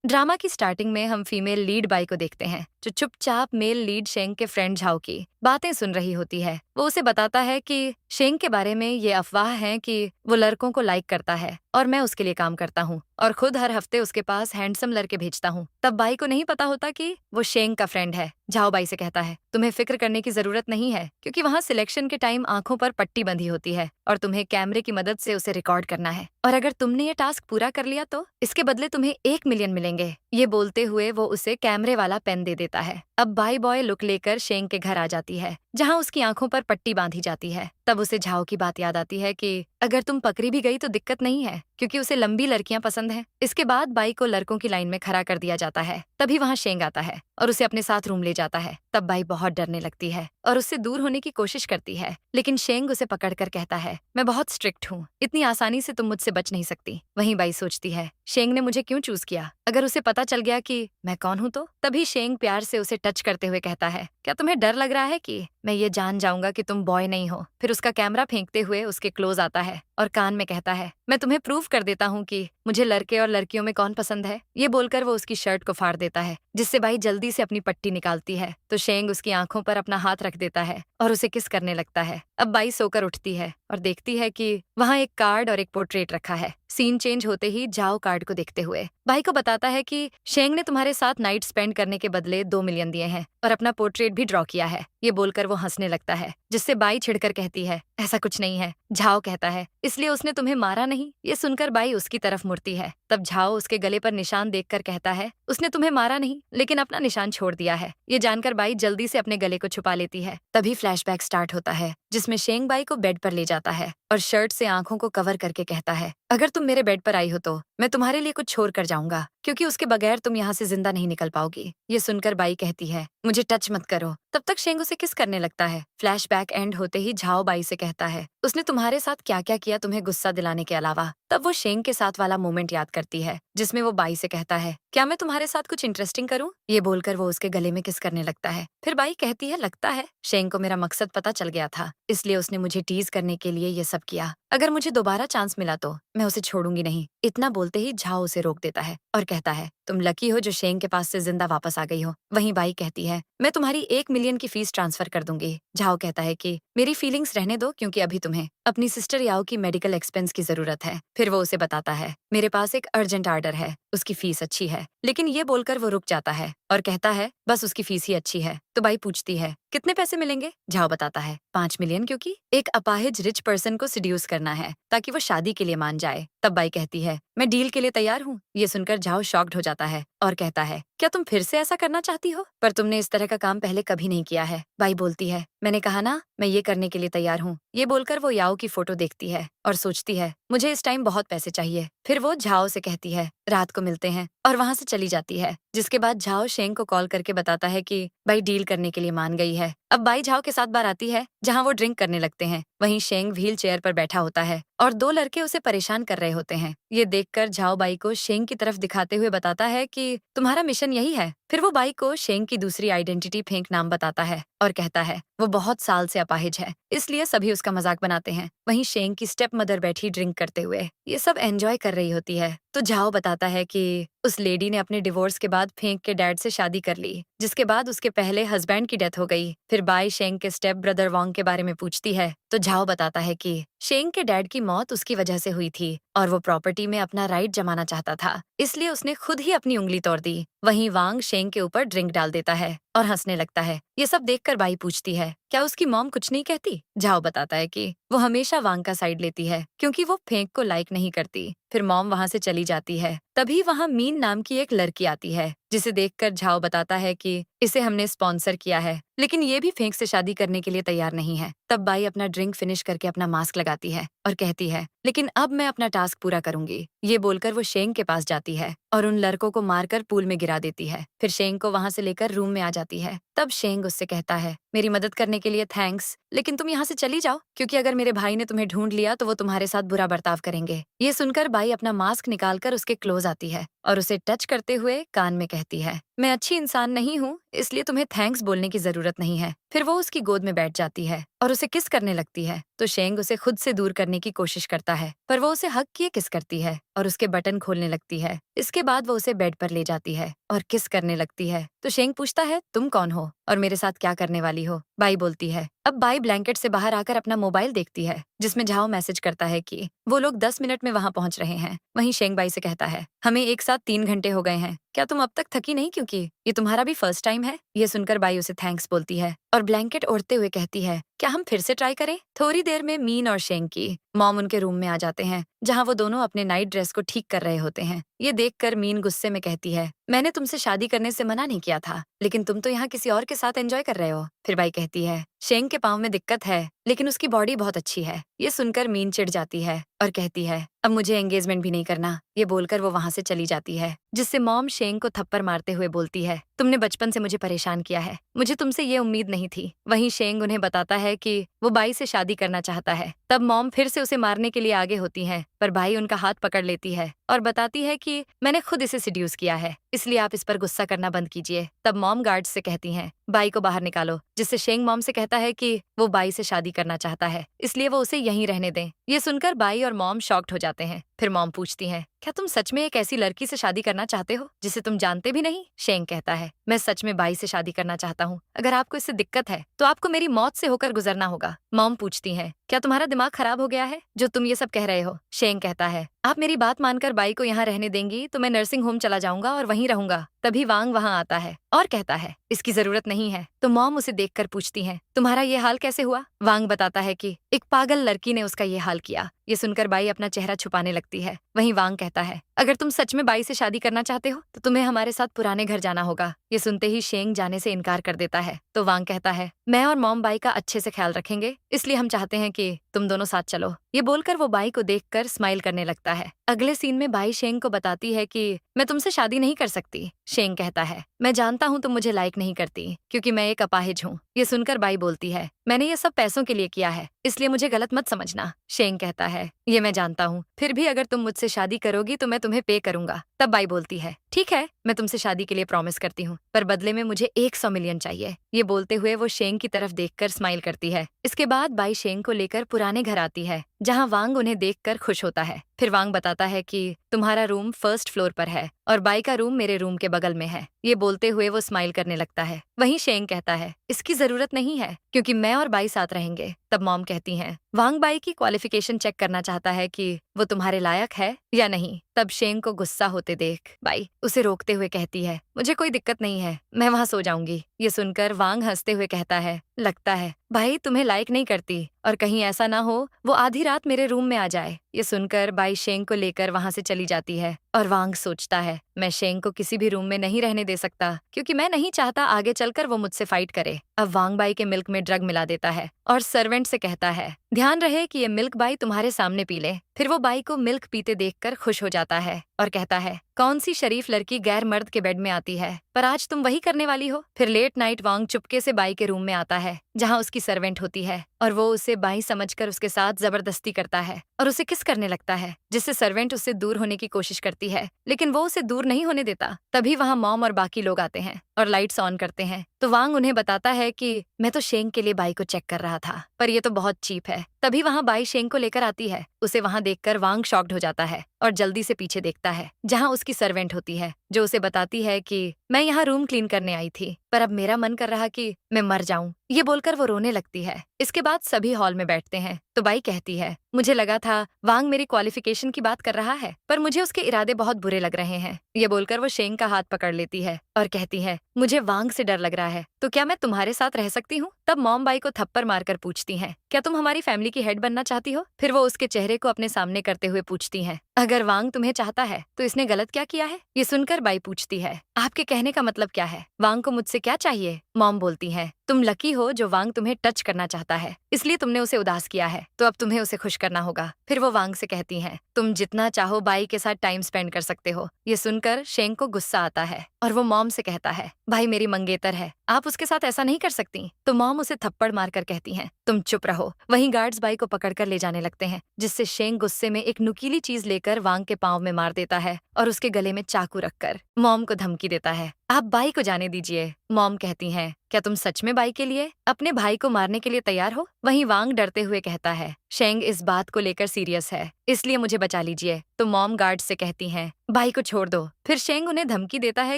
Drama की starting में हम फीमेल लीड बाई को देखते हैं जो चुपचाप मेल लीड शेंग के फ्रेंड झाओ की बातें सुन रही होती है। वो उसे बताता है कि शेंग के बारे में ये अफवाह है कि वो लड़कों को लाइक करता है और मैं उसके लिए काम करता हूँ और खुद हर हफ्ते उसके पास हैंडसम लड़के भेजता हूँ। तब बाई को नहीं पता होता कि वो शेंग का फ्रेंड है। झाओ बाई से कहता है, तुम्हें फिक्र करने की जरूरत नहीं है क्योंकि वहाँ सिलेक्शन के टाइम आंखों पर पट्टी बंधी होती है और तुम्हें कैमरे की मदद से उसे रिकॉर्ड करना है और अगर तुमने ये टास्क पूरा कर लिया तो इसके बदले तुम्हें 1 मिलियन मिलेंगे। ये बोलते हुए वो उसे कैमरे वाला पेन दे देता है। अब बाई बॉय लुक लेकर शेंग के घर आ जाती है जहाँ उसकी आंखों पर पट्टी बांधी जाती है। तब उसे झाओ की बात याद आती है कि अगर तुम पकड़ी भी गई तो दिक्कत नहीं है क्योंकि उसे लंबी लड़कियां पसंद हैं। इसके बाद बाई को लड़कों की लाइन में खड़ा कर दिया जाता है। तभी वहाँ शेंग आता है और उसे अपने साथ रूम ले जाता है। तब बाई बहुत डरने लगती है और उससे दूर होने की कोशिश करती है, लेकिन शेंग उसे पकड़कर कहता है, मैं बहुत स्ट्रिक्ट हूँ, इतनी आसानी से तुम मुझसे बच नहीं सकती। वहीं बाई सोचती है, शेंग ने मुझे क्यों चूज किया? अगर उसे पता चल गया कि मैं कौन हूँ तो? तभी शेंग प्यार से उसे टच करते हुए कहता है, क्या तुम्हें डर लग रहा है कि मैं ये जान जाऊंगा कि तुम बॉय नहीं हो? फिर उसका कैमरा फेंकते हुए उसके क्लोज आता है और कान में कहता है, मैं तुम्हें प्रूव कर देता हूँ कि मुझे लड़के और लड़कियों में कौन पसंद है। ये बोलकर वो उसकी शर्ट को फाड़ देता है जिससे बाई जल्दी से अपनी पट्टी निकालती है तो शेंग उसकी आंखों पर अपना हाथ रख देता है और उसे किस करने लगता है। अब बाई सोकर उठती है और देखती है कि वहाँ एक कार्ड और एक पोर्ट्रेट रखा है। सीन चेंज होते ही जाओ कार्ड को देखते हुए बाई को बताता है कि शेंग ने तुम्हारे साथ नाइट स्पेंड करने के बदले 2 मिलियन दिए हैं और अपना पोर्ट्रेट भी ड्रॉ किया है। ये बोलकर वो हंसने लगता है जिससे बाई छिड़कर कहती है, ऐसा कुछ नहीं है। झाओ कहता है, इसलिए उसने तुम्हें मारा नहीं? ये सुनकर बाई उसकी तरफ मुड़ती है। तब झाओ उसके गले पर निशान देखकर कहता है, उसने तुम्हें मारा नहीं लेकिन अपना निशान छोड़ दिया है। ये जानकर बाई जल्दी से अपने गले को छुपा लेती है। तभी फ्लैशबैक स्टार्ट होता है जिसमें शेंग बाई को बेड पर ले जाता है और शर्ट से आंखों को कवर करके कहता है, अगर तुम मेरे बेड पर आई हो तो मैं तुम्हारे लिए कुछ छोड़ कर जाऊंगा क्योंकि उसके बगैर तुम यहाँ से जिंदा नहीं निकल पाओगी। ये सुनकर बाई कहती है, मुझे टच मत करो। तब तक शेंग उसे किस करने लगता है। फ्लैशबैक एंड होते ही झाओ बाई से कहता है, उसने तुम्हारे साथ क्या क्या किया तुम्हें गुस्सा दिलाने के अलावा। तब वो शेंग के साथ वाला मोमेंट याद करती है जिसमें वो बाई से कहता है, क्या मैं तुम्हारे साथ कुछ इंटरेस्टिंग करूं? ये बोलकर वो उसके गले में किस करने लगता है। फिर बाई कहती है, लगता है शेंग को मेरा मकसद पता चल गया था, इसलिए उसने मुझे टीज करने के लिए ये सब किया। अगर मुझे दोबारा चांस मिला तो मैं उसे छोड़ूंगी नहीं। इतना बोलते ही झाओ उसे रोक देता है और कहता है, तुम लकी हो जो शेंग के पास से जिंदा वापस आ गई हो। वहीं बाई कहती है, मैं तुम्हारी 1 मिलियन की फीस ट्रांसफर कर दूंगी। झाओ कहता है कि मेरी फीलिंग्स रहने दो क्योंकि अभी तुम्हें अपनी सिस्टर याओ की मेडिकल एक्सपेंस की जरूरत है। फिर वो उसे बताता है, मेरे पास एक अर्जेंट ऑर्डर है, उसकी फीस अच्छी है। लेकिन ये बोलकर वो रुक जाता है और कहता है, बस उसकी फीस ही अच्छी है। तो बाई पूछती है, कितने पैसे मिलेंगे? झाओ बताता है, 5 मिलियन, क्योंकि एक अपाहिज रिच पर्सन को सिड्यूस करना है ताकि वो शादी के लिए मान जाए। तब बाई कहती है, मैं डील के लिए तैयार हूँ। ये सुनकर झाओ शॉक्ड हो जाता है और कहता है, क्या तुम फिर से ऐसा करना चाहती हो? पर तुमने इस तरह का काम पहले कभी नहीं किया है। बाई बोलती है, मैंने कहा ना, मैं ये करने के लिए तैयार हूँ। ये बोलकर वो याओ की फोटो देखती है और सोचती है, मुझे इस टाइम बहुत पैसे चाहिए। फिर वो झाओ से कहती है, रात को मिलते हैं, और वहां से चली जाती है। जिसके बाद झाओ शेंग को कॉल करके बताता है कि बाई डील करने के लिए मान गई है। अब बाई झाओ के साथ बार आती है जहाँ वो ड्रिंक करने लगते हैं। वहीं शेंग व्हील चेयर पर बैठा होता है और 2 लड़के उसे परेशान कर रहे होते हैं। ये देखकर झाओ बाई को शेंग की तरफ दिखाते हुए बताता है कि तुम्हारा मिशन यही है। फिर वो बाई को शेंग की दूसरी आइडेंटिटी फेंक नाम बताता है और कहता है, वो बहुत साल से अपाहिज है, इसलिए सभी उसका मजाक बनाते हैं। वहीं शेंग की स्टेप मदर बैठी ड्रिंक करते हुए ये सब एंजॉय कर रही होती है। तो झाओ बताता है कि उस लेडी ने अपने डिवोर्स के बाद फेंक के डैड से शादी कर ली, जिसके बाद उसके पहले हस्बैंड की डेथ हो गई। फिर बाई शेंग के स्टेप ब्रदर वांग के बारे में पूछती है तो झाओ बताता है कि शेंग के डैड की मौत उसकी वजह से हुई थी और वो प्रॉपर्टी में अपना राइट जमाना चाहता था, इसलिए उसने खुद ही अपनी उंगली तोड़ दी। वहीं वांग शेंग के ऊपर ड्रिंक डाल देता है और हंसने लगता है। ये सब देखकर बाई पूछती है, क्या उसकी मॉम कुछ नहीं कहती? झाओ बताता है कि वो हमेशा वांग का साइड लेती है क्योंकि वो फेंक को लाइक नहीं करती। फिर मॉम वहाँ से चली जाती है। तभी वहाँ मीन नाम की एक लड़की आती है जिसे देखकर झाओ बताता है कि इसे हमने स्पॉन्सर किया है, लेकिन ये भी फेंक से शादी करने के लिए तैयार नहीं है। तब बाई अपना ड्रिंक फिनिश करके अपना मास्क लगाती है और कहती है, लेकिन अब मैं अपना टास्क पूरा करूंगी। ये बोलकर वो शेंग के पास जाती है और उन लड़कों को मारकर पूल में गिरा देती है। फिर शेंग को वहाँ से लेकर रूम में आ जाती है। तब शेंग उससे कहता है, मेरी मदद करने के लिए थैंक्स, लेकिन तुम यहाँ से चली जाओ क्योंकि अगर मेरे भाई ने तुम्हें ढूंढ लिया तो वो तुम्हारे साथ बुरा बर्ताव करेंगे। ये सुनकर बाई अपना मास्क निकालकर उसके क्लोज आती है और उसे टच करते हुए कान में कहती है, मैं अच्छी इंसान नहीं हूँ, इसलिए तुम्हें थैंक्स बोलने की जरूरत नहीं है। फिर वो उसकी गोद में बैठ जाती है और उसे किस करने लगती है। तो शेंग उसे खुद से दूर करने की कोशिश करता है, पर वो उसे हक किए किस करती है और उसके बटन खोलने लगती है। इसके बाद वो उसे बेड पर ले जाती है और किस करने लगती है। तो शेंग पूछता है, तुम कौन हो और मेरे साथ क्या करने वाली हो? बाई बोलती है। अब बाई ब्लैंकेट से बाहर आकर अपना मोबाइल देखती है, जिसमें झाओ मैसेज करता है कि वो लोग 10 मिनट में वहां पहुंच रहे हैं। वहीं शेंग बाई से कहता है, हमें एक साथ 3 घंटे हो गए हैं, क्या तुम अब तक थकी नहीं? क्योंकि ये तुम्हारा भी फर्स्ट टाइम है। ये सुनकर बाई उसे थैंक्स बोलती है और ब्लैंकेट ओढ़ते हुए कहती है, क्या हम फिर से ट्राई करें? थोड़ी देर में मीन और शेंग की मॉम उनके रूम में आ जाते हैं, जहां वो दोनों अपने नाइट ड्रेस को ठीक कर रहे होते हैं। ये देखकर मीन गुस्से में कहती है, मैंने तुमसे शादी करने से मना नहीं किया था, लेकिन तुम तो यहाँ किसी और के साथ एंजॉय कर रहे हो। फिर बाई कहती है, शेंग के पाँव में दिक्कत है, लेकिन उसकी बॉडी बहुत अच्छी है। ये सुनकर मीन चिढ़ जाती है और कहती है, अब मुझे एंगेजमेंट भी नहीं करना। ये बोलकर वो वहां से चली जाती है, जिससे मॉम शेंग को थप्पड़ मारते हुए बोलती है, तुमने बचपन से मुझे परेशान किया है, मुझे तुमसे ये उम्मीद नहीं थी। वहीं शेंग उन्हें बताता है कि वो बाई से शादी करना चाहता है। तब मॉम फिर से उसे मारने के लिए आगे होती है, पर बाई उनका हाथ पकड़ लेती है और बताती है कि मैंने खुद इसे सिड्यूस किया है, इसलिए आप इस पर गुस्सा करना बंद कीजिए। तब मॉम गार्ड्स से कहती हैं, बाई को बाहर निकालो, जिससे शेंग मॉम से कहता है कि वो बाई से शादी करना चाहता है, इसलिए वो उसे यहीं रहने दें। ये सुनकर बाई और मॉम शॉक्ड हो जाते हैं। फिर मॉम पूछती हैं, क्या तुम सच में एक ऐसी लड़की से शादी करना चाहते हो जिसे तुम जानते भी नहीं? शेंग कहता है, मैं सच में बाई से शादी करना चाहता हूँ। अगर आपको इससे दिक्कत है तो आपको मेरी मौत से होकर गुजरना होगा। मॉम पूछती हैं, क्या तुम्हारा दिमाग खराब हो गया है जो तुम ये सब कह रहे हो? शेंग कहता है, आप मेरी बात मानकर बाई को यहाँ रहने देंगी तो मैं नर्सिंग होम चला जाऊंगा और वहीं रहूंगा। तभी वांग वहां आता है और कहता है, इसकी जरूरत नहीं है। तो मॉम उसे देखकर पूछती हैं, तुम्हारा ये हाल कैसे हुआ? वांग बताता है कि एक पागल लड़की ने उसका ये हाल किया। ये सुनकर बाई अपना चेहरा छुपाने लगती है। वहीं वांग कहता है, अगर तुम सच में बाई से शादी करना चाहते हो तो तुम्हें हमारे साथ पुराने घर जाना होगा। ये सुनते ही शेंग जाने से इनकार कर देता है। तो वांग कहता है, मैं और मॉम बाई का अच्छे से ख्याल रखेंगे, इसलिए हम चाहते हैं कि तुम दोनों साथ चलो। ये बोलकर वो बाई को देखकर स्माइल करने लगता है। अगले सीन में बाई शेंग को बताती है कि मैं तुमसे शादी नहीं कर सकती। शेंग कहता है, मैं जानता हूँ तुम मुझे लाइक नहीं करती, क्योंकि मैं एक अपाहिज हूँ। ये सुनकर बाई बोलती है, मैंने ये सब पैसों के लिए किया है, इसलिए मुझे गलत मत समझना। शेंग कहता है, ये मैं जानता हूँ, फिर भी अगर तुम मुझसे शादी करोगी तो मैं तुम्हें पे करूंगा। तब बाई बोलती है, ठीक है, मैं तुमसे शादी के लिए प्रॉमिस करती हूँ, पर बदले में मुझे 100 मिलियन चाहिए। ये बोलते हुए वो शेंग की तरफ देखकर स्माइल करती है। इसके बाद बाई शेंग को लेकर पुराने घर आती है, जहाँ वांग उन्हें देखकर खुश होता है। फिर वांग बताता है कि तुम्हारा रूम फर्स्ट फ्लोर पर है और बाई का रूम मेरे रूम के बगल में है। ये बोलते हुए वो स्माइल करने लगता है। वहीं शेंग कहता है, इसकी जरूरत नहीं है, क्योंकि मैं और बाई साथ रहेंगे। तब मॉम कहती हैं, वांग बाई की क्वालिफिकेशन चेक करना चाहता है कि वो तुम्हारे लायक है या नहीं। तब शेंग को गुस्सा होते देख बाई उसे रोकते हुए कहती है, मुझे कोई दिक्कत नहीं है, मैं वहां सो जाऊंगी। ये सुनकर वांग हंसते हुए कहता है, लगता है भाई तुम्हें लाइक नहीं करती और कहीं ऐसा ना हो वो आधी रात मेरे रूम में आ जाए। ये सुनकर बाई शेंग को लेकर वहां से चली जाती है और वांग सोचता है, मैं शेंग को किसी भी रूम में नहीं रहने दे सकता, क्योंकि मैं नहीं चाहता आगे चलकर वो मुझसे फाइट करे। अब वांग बाई के मिल्क में ड्रग मिला देता है और सर्वेंट से कहता है, ध्यान रहे कि ये मिल्क बाई तुम्हारे सामने पी ले। फिर वो बाई को मिल्क पीते देखकर खुश हो जाता है और कहता है, कौन सी शरीफ लड़की गैर मर्द के बेड में आती है, पर आज तुम वही करने वाली हो। फिर लेट नाइट वांग चुपके से बाई के रूम में आता है, जहाँ उसकी सर्वेंट होती है, और वो उसे बाई समझकर उसके साथ जबरदस्ती करता है और उसे किस करने लगता है, जिससे सर्वेंट उससे दूर होने की कोशिश करती है, लेकिन वो उसे दूर नहीं होने देता। तभी वहाँ मॉम और बाकी लोग आते हैं और लाइट्स ऑन करते हैं। तो वांग उन्हें बताता है कि मैं तो शेंग के लिए बाई को चेक कर रहा था, पर ये तो बहुत चीप है। तभी वहाँ बाई शेंग को लेकर आती है। उसे वहाँ देखकर वांग शॉक्ड हो जाता है और जल्दी से पीछे देखता है, जहाँ उसकी सर्वेंट होती है, जो उसे बताती है कि मैं यहाँ रूम क्लीन करने आई थी, पर अब मेरा मन कर रहा कि मैं मर जाऊं। ये बोलकर वो रोने लगती है। इसके बाद सभी हॉल में बैठते हैं तो बाई कहती है, मुझे लगा था वांग मेरी क्वालिफिकेशन की बात कर रहा है, पर मुझे उसके इरादे बहुत बुरे लग रहे हैं। ये बोलकर वो शेंग का हाथ पकड़ लेती है और कहती है, मुझे वांग से डर लग रहा है, तो क्या मैं तुम्हारे साथ रह सकती हूँ? तब मॉम बाई को थप्पड़ मारकर पूछती हैं, क्या तुम हमारी फैमिली की हेड बनना चाहती हो? फिर वो उसके चेहरे को अपने सामने करते हुए पूछती हैं, अगर वांग तुम्हें चाहता है तो इसने गलत क्या किया है? ये सुनकर बाई पूछती है, आपके कहने का मतलब क्या है? वांग को मुझसे क्या चाहिए? मॉम बोलती है, तुम लकी हो जो वांग तुम्हें टच करना चाहता है, इसलिए तुमने उसे उदास किया है, तो अब तुम्हें उसे खुश करना होगा। फिर वो वांग से कहती हैं, तुम जितना चाहो बाई के साथ टाइम स्पेंड कर सकते हो। ये सुनकर शेंग को गुस्सा आता है और वो मॉम से कहता है, भाई मेरी मंगेतर है, आप उसके साथ ऐसा नहीं कर सकती। तो मॉम उसे थप्पड़ मारकर कहती हैं, तुम चुप रहो। वहीं गार्ड्स बाई को पकड़कर ले जाने लगते हैं, जिससे शेंग गुस्से में एक नुकीली चीज लेकर वांग के पांव में मार देता है और उसके गले में चाकू रखकर मॉम को धमकी देता है, आप बाई को जाने दीजिए। मॉम कहती हैं, क्या तुम सच में बाई के लिए अपने भाई को मारने के लिए तैयार हो? वहीं वांग डरते हुए कहता है, शेंग इस बात को लेकर सीरियस है, इसलिए मुझे बचा लीजिए। तो मॉम गार्ड से कहती हैं, भाई को छोड़ दो। फिर शेंग उन्हें धमकी देता है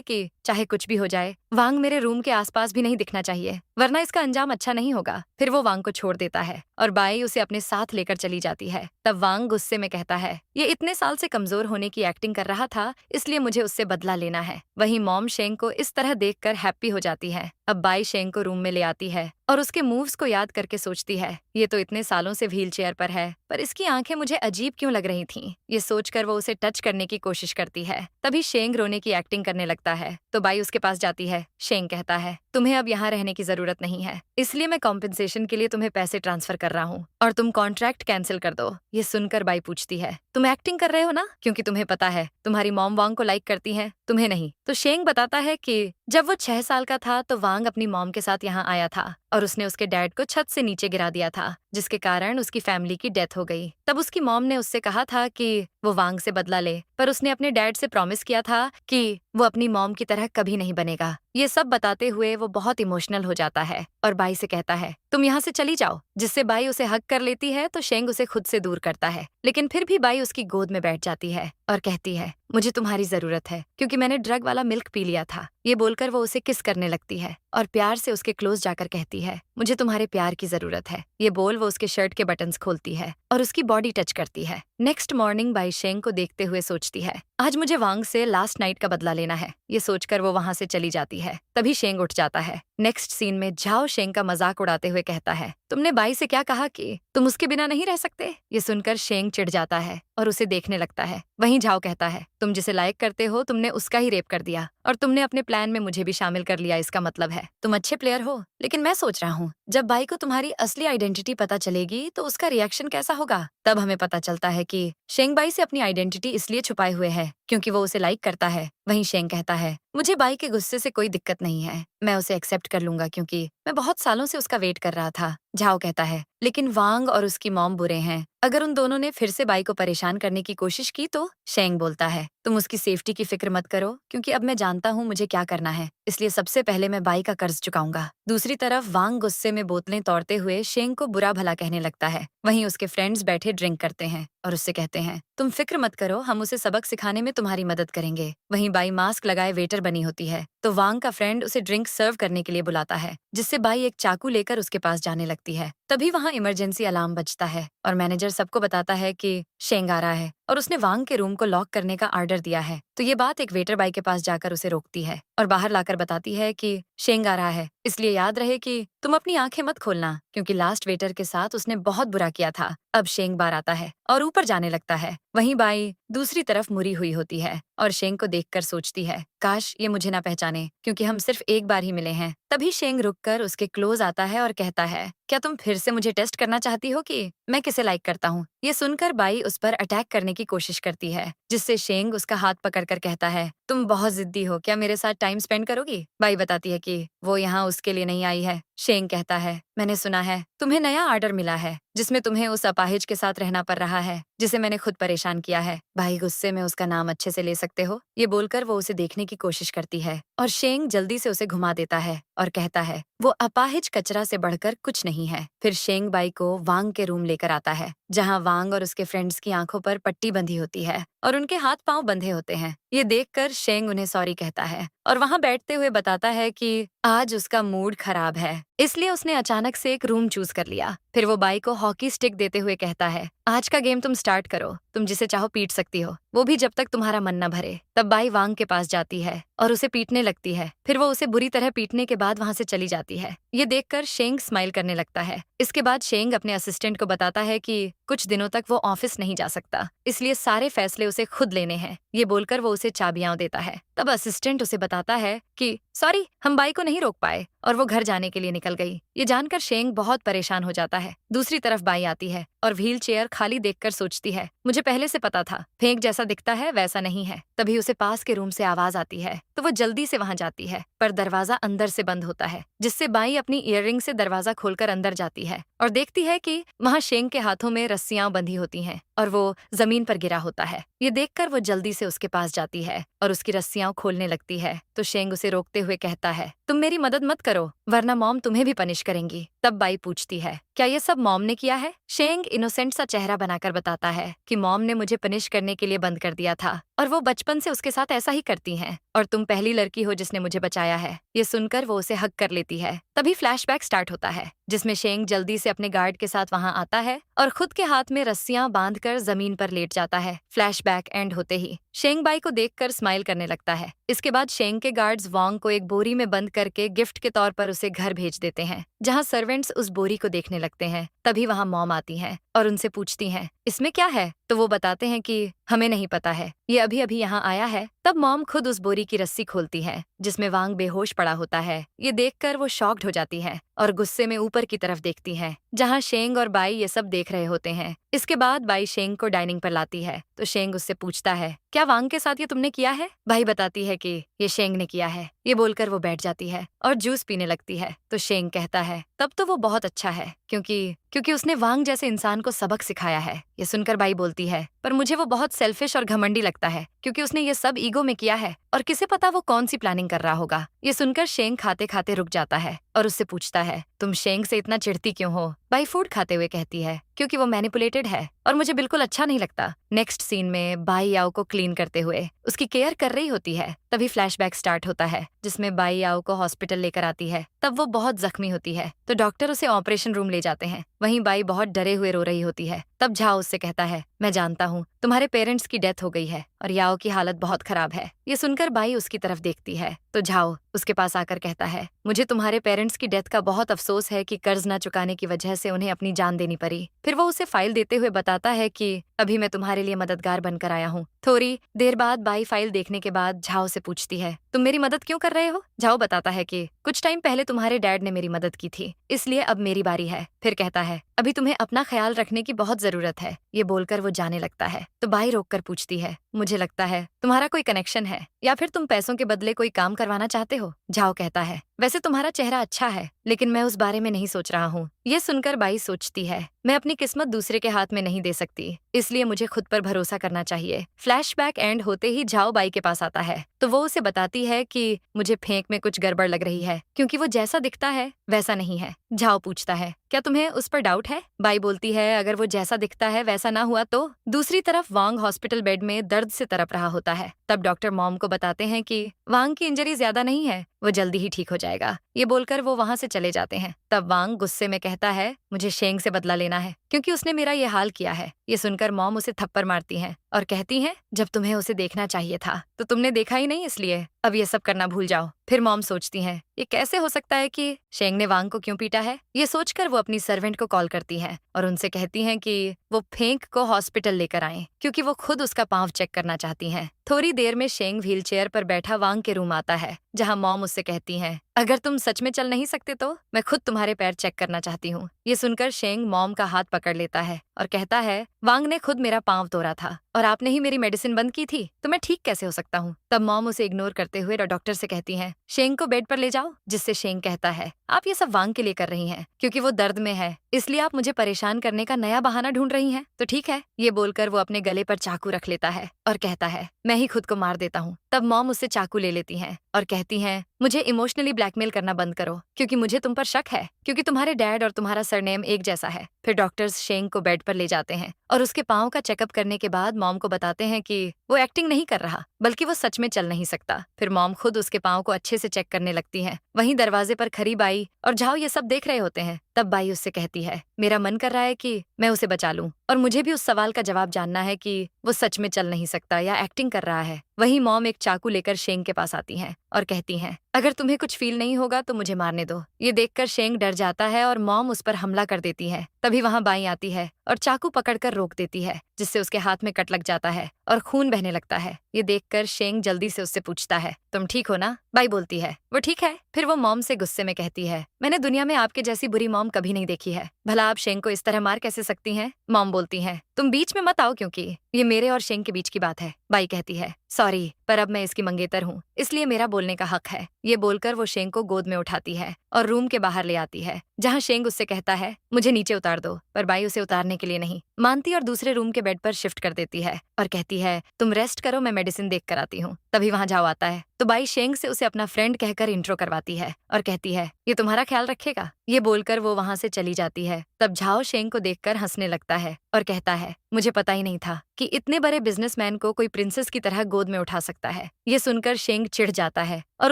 कि चाहे कुछ भी हो जाए, वांग मेरे रूम के आसपास भी नहीं दिखना चाहिए, वरना इसका अंजाम अच्छा नहीं होगा। फिर वो वांग को छोड़ देता है और बाई उसे अपने साथ लेकर चली जाती है। तब वांग गुस्से में कहता है, ये इतने साल से कमजोर होने की एक्टिंग कर रहा था, इसलिए मुझे उससे बदला लेना है। वहीं मॉम शेंग को इस तरह देखकर हैप्पी हो जाती है। अब बाई शेंग को रूम में ले आती है और उसके मूव्स को याद करके सोचती है, ये तो इतने सालों से व्हील चेयर पर है, पर इसकी आंखें मुझे अजीब क्यों लग रही थीं। ये सोचकर वो उसे टच करने की कोशिश करती है। तभी शेंग रोने की एक्टिंग करने लगता है तो बाई उसके पास जाती है। शेंग कहता है, तुम्हें अब यहाँ रहने की जरूरत नहीं है, इसलिए मैं कॉम्पेंसेशन के लिए तुम्हें पैसे ट्रांसफर कर रहा हूँ और तुम कॉन्ट्रैक्ट कैंसिल कर दो। ये सुनकर बाई पूछती है, तुम एक्टिंग कर रहे हो ना, क्योंकि तुम्हें पता है तुम्हारी मॉम वांग को लाइक करती है, तुम्हें नहीं। तो शेंग बताता है कि जब वो 6 साल का था तो वांग अपनी मॉम के साथ यहाँ आया था और उसने उसके डैड को छत से नीचे गिरा दिया था, जिसके कारण उसकी फैमिली की डेथ हो गई। तब उसकी मॉम ने उससे कहा था कि वो वांग से बदला ले, पर उसने अपने डैड से प्रॉमिस किया था कि वो अपनी मॉम की तरह कभी नहीं बनेगा। ये सब बताते हुए वो बहुत इमोशनल हो जाता है और बाई से कहता है, तुम यहाँ से चली जाओ, जिससे बाई उसे हक कर लेती है तो शेंग उसे खुद से दूर करता है। लेकिन फिर भी बाई उसकी गोद में बैठ जाती है और कहती है, मुझे तुम्हारी जरूरत है, क्योंकि मैंने ड्रग वाला मिल्क पी लिया था। ये बोलकर वो उसे किस करने लगती है और प्यार से उसके क्लोज जाकर कहती है, मुझे तुम्हारे प्यार की जरूरत है। ये बोल वो उसके शर्ट के बटन्स खोलती है और उसकी बॉडी टच करती है। नेक्स्ट मॉर्निंग बाई शेंग को देखते हुए सोचती है, आज मुझे वांग से लास्ट नाइट का बदला लेना है। ये सोचकर वो वहां से चली जाती है। तभी शेंग उठ जाता है। नेक्स्ट सीन में झाओ शेंग का मजाक उड़ाते हुए कहता है, तुमने बाई से क्या कहा कि तुम उसके बिना नहीं रह सकते? ये सुनकर शेंग चिढ़ जाता है और उसे देखने लगता है। वहीं झाओ कहता है, तुम जिसे लाइक करते हो तुमने उसका ही रेप कर दिया और तुमने अपने प्लान में मुझे भी शामिल कर लिया, इसका मतलब है तुम अच्छे प्लेयर हो। लेकिन मैं सोच रहा हूँ जब बाई को तुम्हारी असली आइडेंटिटी पता चलेगी तो उसका रिएक्शन कैसा होगा। तब हमें पता चलता है कि शेंग बाई से अपनी आइडेंटिटी इसलिए छुपाए हुए है क्योंकि वो उसे लाइक करता है। वहीं शेंग कहता है, मुझे बाई के गुस्से से कोई दिक्कत नहीं है, मैं उसे एक्सेप्ट कर लूंगा क्योंकि मैं बहुत सालों से उसका वेट कर रहा था। झाओ कहता है, लेकिन वांग और उसकी मॉम बुरे हैं, अगर उन दोनों ने फिर से बाई को परेशान करने की कोशिश की तो? शेंग बोलता है, तुम उसकी सेफ्टी की फिक्र मत करो, क्योंकि अब मैं जानता हूँ मुझे क्या करना है, इसलिए सबसे पहले मैं बाई का कर्ज चुकाऊंगा। दूसरी तरफ वांग गुस्से में बोतलें तोड़ते हुए शेंग को बुरा भला कहने लगता है। वहीं उसके फ्रेंड्स बैठे ड्रिंक करते हैं और उससे कहते हैं, तुम फिक्र मत करो, हम उसे सबक सिखाने में तुम्हारी मदद करेंगे। वहीं बाई मास्क लगाए वेटर बनी होती है तो वांग का फ्रेंड उसे ड्रिंक सर्व करने के लिए बुलाता है, जिससे बाई एक चाकू लेकर उसके पास जाने लगती है। तभी वहाँ इमरजेंसी अलार्म बजता है और मैनेजर सबको बताता है कि शेंग आ रहा है और उसने वांग के रूम को लॉक करने का ऑर्डर दिया है। तो ये बात एक वेटर बाई के पास जाकर उसे रोकती है और बाहर लाकर बताती है कि शेंग आ रहा है, इसलिए याद रहे कि तुम अपनी आंखें मत खोलना, क्योंकि लास्ट वेटर के साथ उसने बहुत बुरा किया था। अब शेंग बाहर आता है और ऊपर जाने लगता है। वहीं बाई दूसरी तरफ मुड़ी हुई होती है और शेंग को देखकर सोचती है, काश ये मुझे ना पहचाने, क्योंकि हम सिर्फ एक बार ही मिले हैं। तभी शेंग रुककर उसके क्लोज आता है और कहता है, क्या तुम फिर से मुझे टेस्ट करना चाहती हो कि मैं किसे लाइक करता हूँ? ये सुनकर बाई उस पर अटैक करने की कोशिश करती है, जिससे शेंग उसका हाथ पकड़कर कहता है, तुम बहुत जिद्दी हो, क्या मेरे साथ टाइम स्पेंड करोगी? बाई बताती है कि वो यहाँ उसके लिए नहीं आई है। शेंग कहता है, मैंने सुना है तुम्हें नया ऑर्डर मिला है, जिसमें तुम्हें उस अपाहिज के साथ रहना पड़ रहा है जिसे मैंने खुद परेशान किया है। भाई गुस्से में उसका नाम अच्छे से ले सकते हो? ये बोलकर वो उसे देखने की कोशिश करती है और शेंग जल्दी से उसे घुमा देता है और कहता है, वो अपाहिज कचरा से बढ़कर कुछ नहीं है। फिर शेंग बाई को वांग के रूम लेकर आता है, जहाँ वांग और उसके फ्रेंड्स की आंखों पर पट्टी बंधी होती है और उनके हाथ पांव बंधे होते हैं। ये देखकर शेंग उन्हें सॉरी कहता है और वहाँ बैठते हुए बताता है कि आज उसका मूड खराब है, इसलिए उसने अचानक से एक रूम चूज कर लिया। फिर वो बाई को हॉकी स्टिक देते हुए कहता है, आज का गेम तुम स्टार्ट करो, तुम जिसे चाहो पीट सकती हो, वो भी जब तक तुम्हारा मन न भरे। तब बाई वांग के पास जाती है और उसे पीटने लगती है। फिर वो उसे बुरी तरह पीटने के बाद वहाँ से चली जाती है। ये देखकर शेंग स्माइल करने लगता है। इसके बाद शेंग अपने असिस्टेंट को बताता है कि कुछ दिनों तक वो ऑफिस नहीं जा सकता, इसलिए सारे फैसले उसे खुद लेने हैं। ये बोलकर वो उसे चाबियां देता है। तब असिस्टेंट उसे बताता है कि सॉरी, हम बाई को नहीं रोक पाए और वो घर जाने के लिए निकल गई। ये जानकर शेंग बहुत परेशान हो जाता है। दूसरी तरफ बाई आती है और व्हील चेयर खाली देखकर सोचती है, मुझे पहले से पता था, फेंक जैसा दिखता है वैसा नहीं है। तभी उसे पास के रूम से आवाज आती है तो वो जल्दी से वहां जाती है, पर दरवाजा अंदर से बंद होता है, जिससे बाई अपनी ईयररिंग से दरवाजा खोलकर अंदर जाती है और देखती है कि वहाँ शेंग के हाथों में रस्सियां बंधी होती हैं और वो जमीन पर गिरा होता है। ये देखकर वो जल्दी से उसके पास जाती है और उसकी रस्सियां खोलने लगती है तो शेंग उसे रोकते हुए कहता है, तुम मेरी मदद मत करो वरना मॉम तुम्हें भी पनिश करेंगी। तब बाई पूछती है, क्या ये सब मॉम ने किया है? शेंग इनोसेंट सा चेहरा बनाकर बताता है कि मॉम ने मुझे पनिश करने के लिए बंद कर दिया था और वो बचपन से उसके साथ ऐसा ही करती हैं और तुम पहली लड़की हो जिसने मुझे बचाया है। ये सुनकर वो उसे हक कर लेती है। तभी फ्लैशबैक स्टार्ट होता है जिसमें शेंग जल्दी से अपने गार्ड के साथ वहां आता है और खुद के हाथ में रस्सियां बांधकर जमीन पर लेट जाता है। फ्लैशबैक एंड होते ही शेंग बाई को देखकर स्माइल करने लगता है। इसके बाद शेंग के गार्ड्स वांग को एक बोरी में बंद करके गिफ्ट के तौर पर उसे घर भेज देते हैं, जहां सर्वेंट्स उस बोरी को देखने लगते हैं। तभी वहां मॉम आती हैं और उनसे पूछती हैं, इसमें क्या है? तो वो बताते हैं कि हमें नहीं पता है, ये अभी अभी यहाँ आया है। तब मॉम खुद उस बोरी की रस्सी खोलती है जिसमें वांग बेहोश पड़ा होता है। ये देखकर वो शॉक्ड हो जाती है और गुस्से में ऊपर की तरफ देखती है जहाँ शेंग और बाई ये सब देख रहे होते हैं। इसके बाद बाई शेंग को डाइनिंग पर लाती है तो शेंग उससे पूछता है, क्या वांग के साथ ये तुमने किया है? बाई बताती है कि ये शेंग ने किया है। ये बोलकर वो बैठ जाती है और जूस पीने लगती है तो शेंग कहता है, तब तो वो बहुत अच्छा है क्योंकि उसने वांग जैसे इंसान को सबक सिखाया है। ये सुनकर बाई बोलती है, पर मुझे वो बहुत सेल्फिश और घमंडी लगता है क्योंकि उसने ये सब ईगो में किया है और किसे पता वो कौन सी प्लानिंग कर रहा होगा। ये सुनकर शेंग खाते खाते रुक जाता है और उससे पूछता है, तुम शेंग से इतना चिढ़ती क्यों हो? बाई फूड खाते हुए कहती है, क्योंकि वो मैनिपुलेटेड है और मुझे बिल्कुल अच्छा नहीं लगता। नेक्स्ट सीन में बाई याओ को क्लीन करते हुए उसकी केयर कर रही होती है। तभी फ्लैशबैक स्टार्ट होता है जिसमें बाई याओ को हॉस्पिटल लेकर आती है। तब वो बहुत जख्मी होती है तो डॉक्टर उसे ऑपरेशन रूम ले जाते हैं। वहीं बाई बहुत डरे हुए रो रही होती है। तब झाओ उससे कहता है, मैं जानता हूँ तुम्हारे पेरेंट्स की डेथ हो गई है और याओ की हालत बहुत खराब है। ये सुनकर बाई उसकी तरफ देखती है तो झाओ उसके पास आकर कहता है, मुझे तुम्हारे पेरेंट्स की डेथ का बहुत अफसोस है कि कर्ज न चुकाने की वजह से उन्हें अपनी जान देनी पड़ी। फिर वो उसे फाइल देते हुए बताता है कि अभी मैं तुम्हारे लिए मददगार बनकर आया हूँ। थोड़ी देर बाद बाई फाइल देखने के बाद झाओ से पूछती है, तुम मेरी मदद क्यों कर रहे हो? झाओ बताता है कि कुछ टाइम पहले तुम्हारे डैड ने मेरी मदद की थी, इसलिए अब मेरी बारी है। फिर कहता है, अभी तुम्हें अपना ख्याल रखने की बहुत जरूरत है। ये बोलकर वो जाने लगता है तो बाई रोककर पूछती है, मुझे लगता है तुम्हारा कोई कनेक्शन है या फिर तुम पैसों के बदले कोई काम करवाना चाहते हो? झाओ कहता है, वैसे तुम्हारा चेहरा अच्छा है लेकिन मैं उस बारे में नहीं सोच रहा हूँ। ये सुनकर बाई सोचती है, मैं अपनी किस्मत दूसरे के हाथ में नहीं दे सकती, इसलिए मुझे खुद पर भरोसा करना चाहिए। फ्लैशबैक एंड होते ही झाओ बाई के पास आता है तो वो उसे बताती है कि मुझे फेंक में कुछ गड़बड़ लग रही है क्योंकि वो जैसा दिखता है वैसा नहीं है। झाओ पूछता है, क्या तुम्हें उस पर डाउट है? बाई बोलती है, अगर वो जैसा दिखता है वैसा ना हुआ तो। दूसरी तरफ वांग हॉस्पिटल बेड में दर्द से तड़प रहा होता है। तब डॉक्टर मॉम को बताते हैं कि वांग की इंजरी ज्यादा नहीं है, वो जल्दी ही ठीक हो जाएगा। ये बोलकर वो वहां से चले जाते हैं। तब वांग गुस्से में कहता है, मुझे शेंग से बदला लेना है क्योंकि उसने मेरा ये हाल किया है। ये सुनकर मॉम उसे थप्पड़ मारती हैं और कहती हैं, जब तुम्हें उसे देखना चाहिए था तो तुमने देखा ही नहीं, इसलिए अब ये सब करना भूल जाओ। फिर मॉम सोचती हैं, ये कैसे हो सकता है कि शेंग ने वांग को क्यों पीटा है? ये सोचकर वो अपनी सर्वेंट को कॉल करती हैं और उनसे कहती हैं कि वो फेंक को हॉस्पिटल लेकर आएं क्योंकि वो खुद उसका पांव चेक करना चाहती हैं। थोड़ी देर में शेंग व्हीलचेयर पर बैठा वांग के रूम आता है जहां मॉम उससे कहती हैं, अगर तुम सच में चल नहीं सकते तो मैं खुद तुम्हारे पैर चेक करना चाहती हूँ। ये सुनकर शेंग मॉम का हाथ पकड़ लेता है और कहता है, वांग ने खुद मेरा पांव तोड़ा था और आपने ही मेरी मेडिसिन बंद की थी तो मैं ठीक कैसे हो सकता हूँ? तब मॉम उसे इग्नोर करते हुए डॉक्टर से कहती हैं, शेंग को बेड पर ले जाओ। जिससे शेंग कहता है, आप ये सब वांग के लिए कर रही हैं क्योंकि वो दर्द में है, इसलिए आप मुझे परेशान करने का नया बहाना ढूंढ रही हैं, तो ठीक है। ये बोलकर वो अपने गले पर चाकू रख लेता है और कहता है, मैं ही खुद को मार देता हूँ। तब मॉम उससे चाकू ले लेती हैं और कहती हैं, मुझे इमोशनली ब्लैकमेल करना बंद करो क्योंकि मुझे तुम पर शक है क्योंकि तुम्हारे डैड और तुम्हारा सरनेम एक जैसा है। फिर डॉक्टर्स शेंग को बेड पर ले जाते हैं और उसके पाँव का चेकअप करने के बाद मॉम को बताते हैं कि वो एक्टिंग नहीं कर रहा बल्कि वो सच में चल नहीं सकता। फिर मॉम खुद उसके पाँव को अच्छे से चेक करने लगती है। वहीं दरवाजे पर खड़ी बाई और झाओ ये सब देख रहे होते हैं। तब बाई उससे कहती है, मेरा मन कर रहा है कि मैं उसे बचा लूं और मुझे भी उस सवाल का जवाब जानना है कि वो सच में चल नहीं सकता या एक्टिंग कर रहा है। वहीं मॉम एक चाकू लेकर शेंग के पास आती हैं और कहती हैं, अगर तुम्हें कुछ फील नहीं होगा तो मुझे मारने दो। ये देखकर शेंग डर जाता है और मॉम उस पर हमला कर देती है। तभी वहां बाई आती है और चाकू पकड़कर रोक देती है जिससे उसके हाथ में कट लग जाता है और खून बहने लगता है। ये देखकर शेंग जल्दी से उससे पूछता है, तुम ठीक हो ना? बाई बोलती है, वो ठीक है। फिर वो मॉम से गुस्से में कहती है, मैंने दुनिया में आपके जैसी बुरी मॉम कभी नहीं देखी है। भला आप शेंग को इस तरह मार कैसे सकती हैं? मॉम बोलती है, तुम बीच में मत आओ क्योंकि ये मेरे और शेंग के बीच की बात है। बाई कहती है, सॉरी, पर अब मैं इसकी मंगेतर हूँ, इसलिए मेरा बोलने का हक है। ये बोलकर वो शेंग को गोद में उठाती है और रूम के बाहर ले आती है, जहाँ शेंग उससे कहता है, मुझे नीचे उतार दो, पर बाई उसे उतारने के लिए नहीं मानती और दूसरे रूम के बेड पर शिफ्ट कर देती है और कहती है, तुम रेस्ट करो, मैं मेडिसिन देख कर आती हूँ। तभी वहाँ जाओ आता है तो बाई शेंग से उसे अपना फ्रेंड कहकर इंट्रो करवाती है और कहती है, ये तुम्हारा ख्याल रखेगा। ये बोलकर वो वहाँ से चली जाती है। तब झाओ शेंग को देखकर हंसने लगता है और कहता है, मुझे पता ही नहीं था कि इतने बड़े बिजनेसमैन को कोई प्रिंसेस की तरह गोद में उठा सकता है। ये सुनकर शेंग चिढ़ जाता है और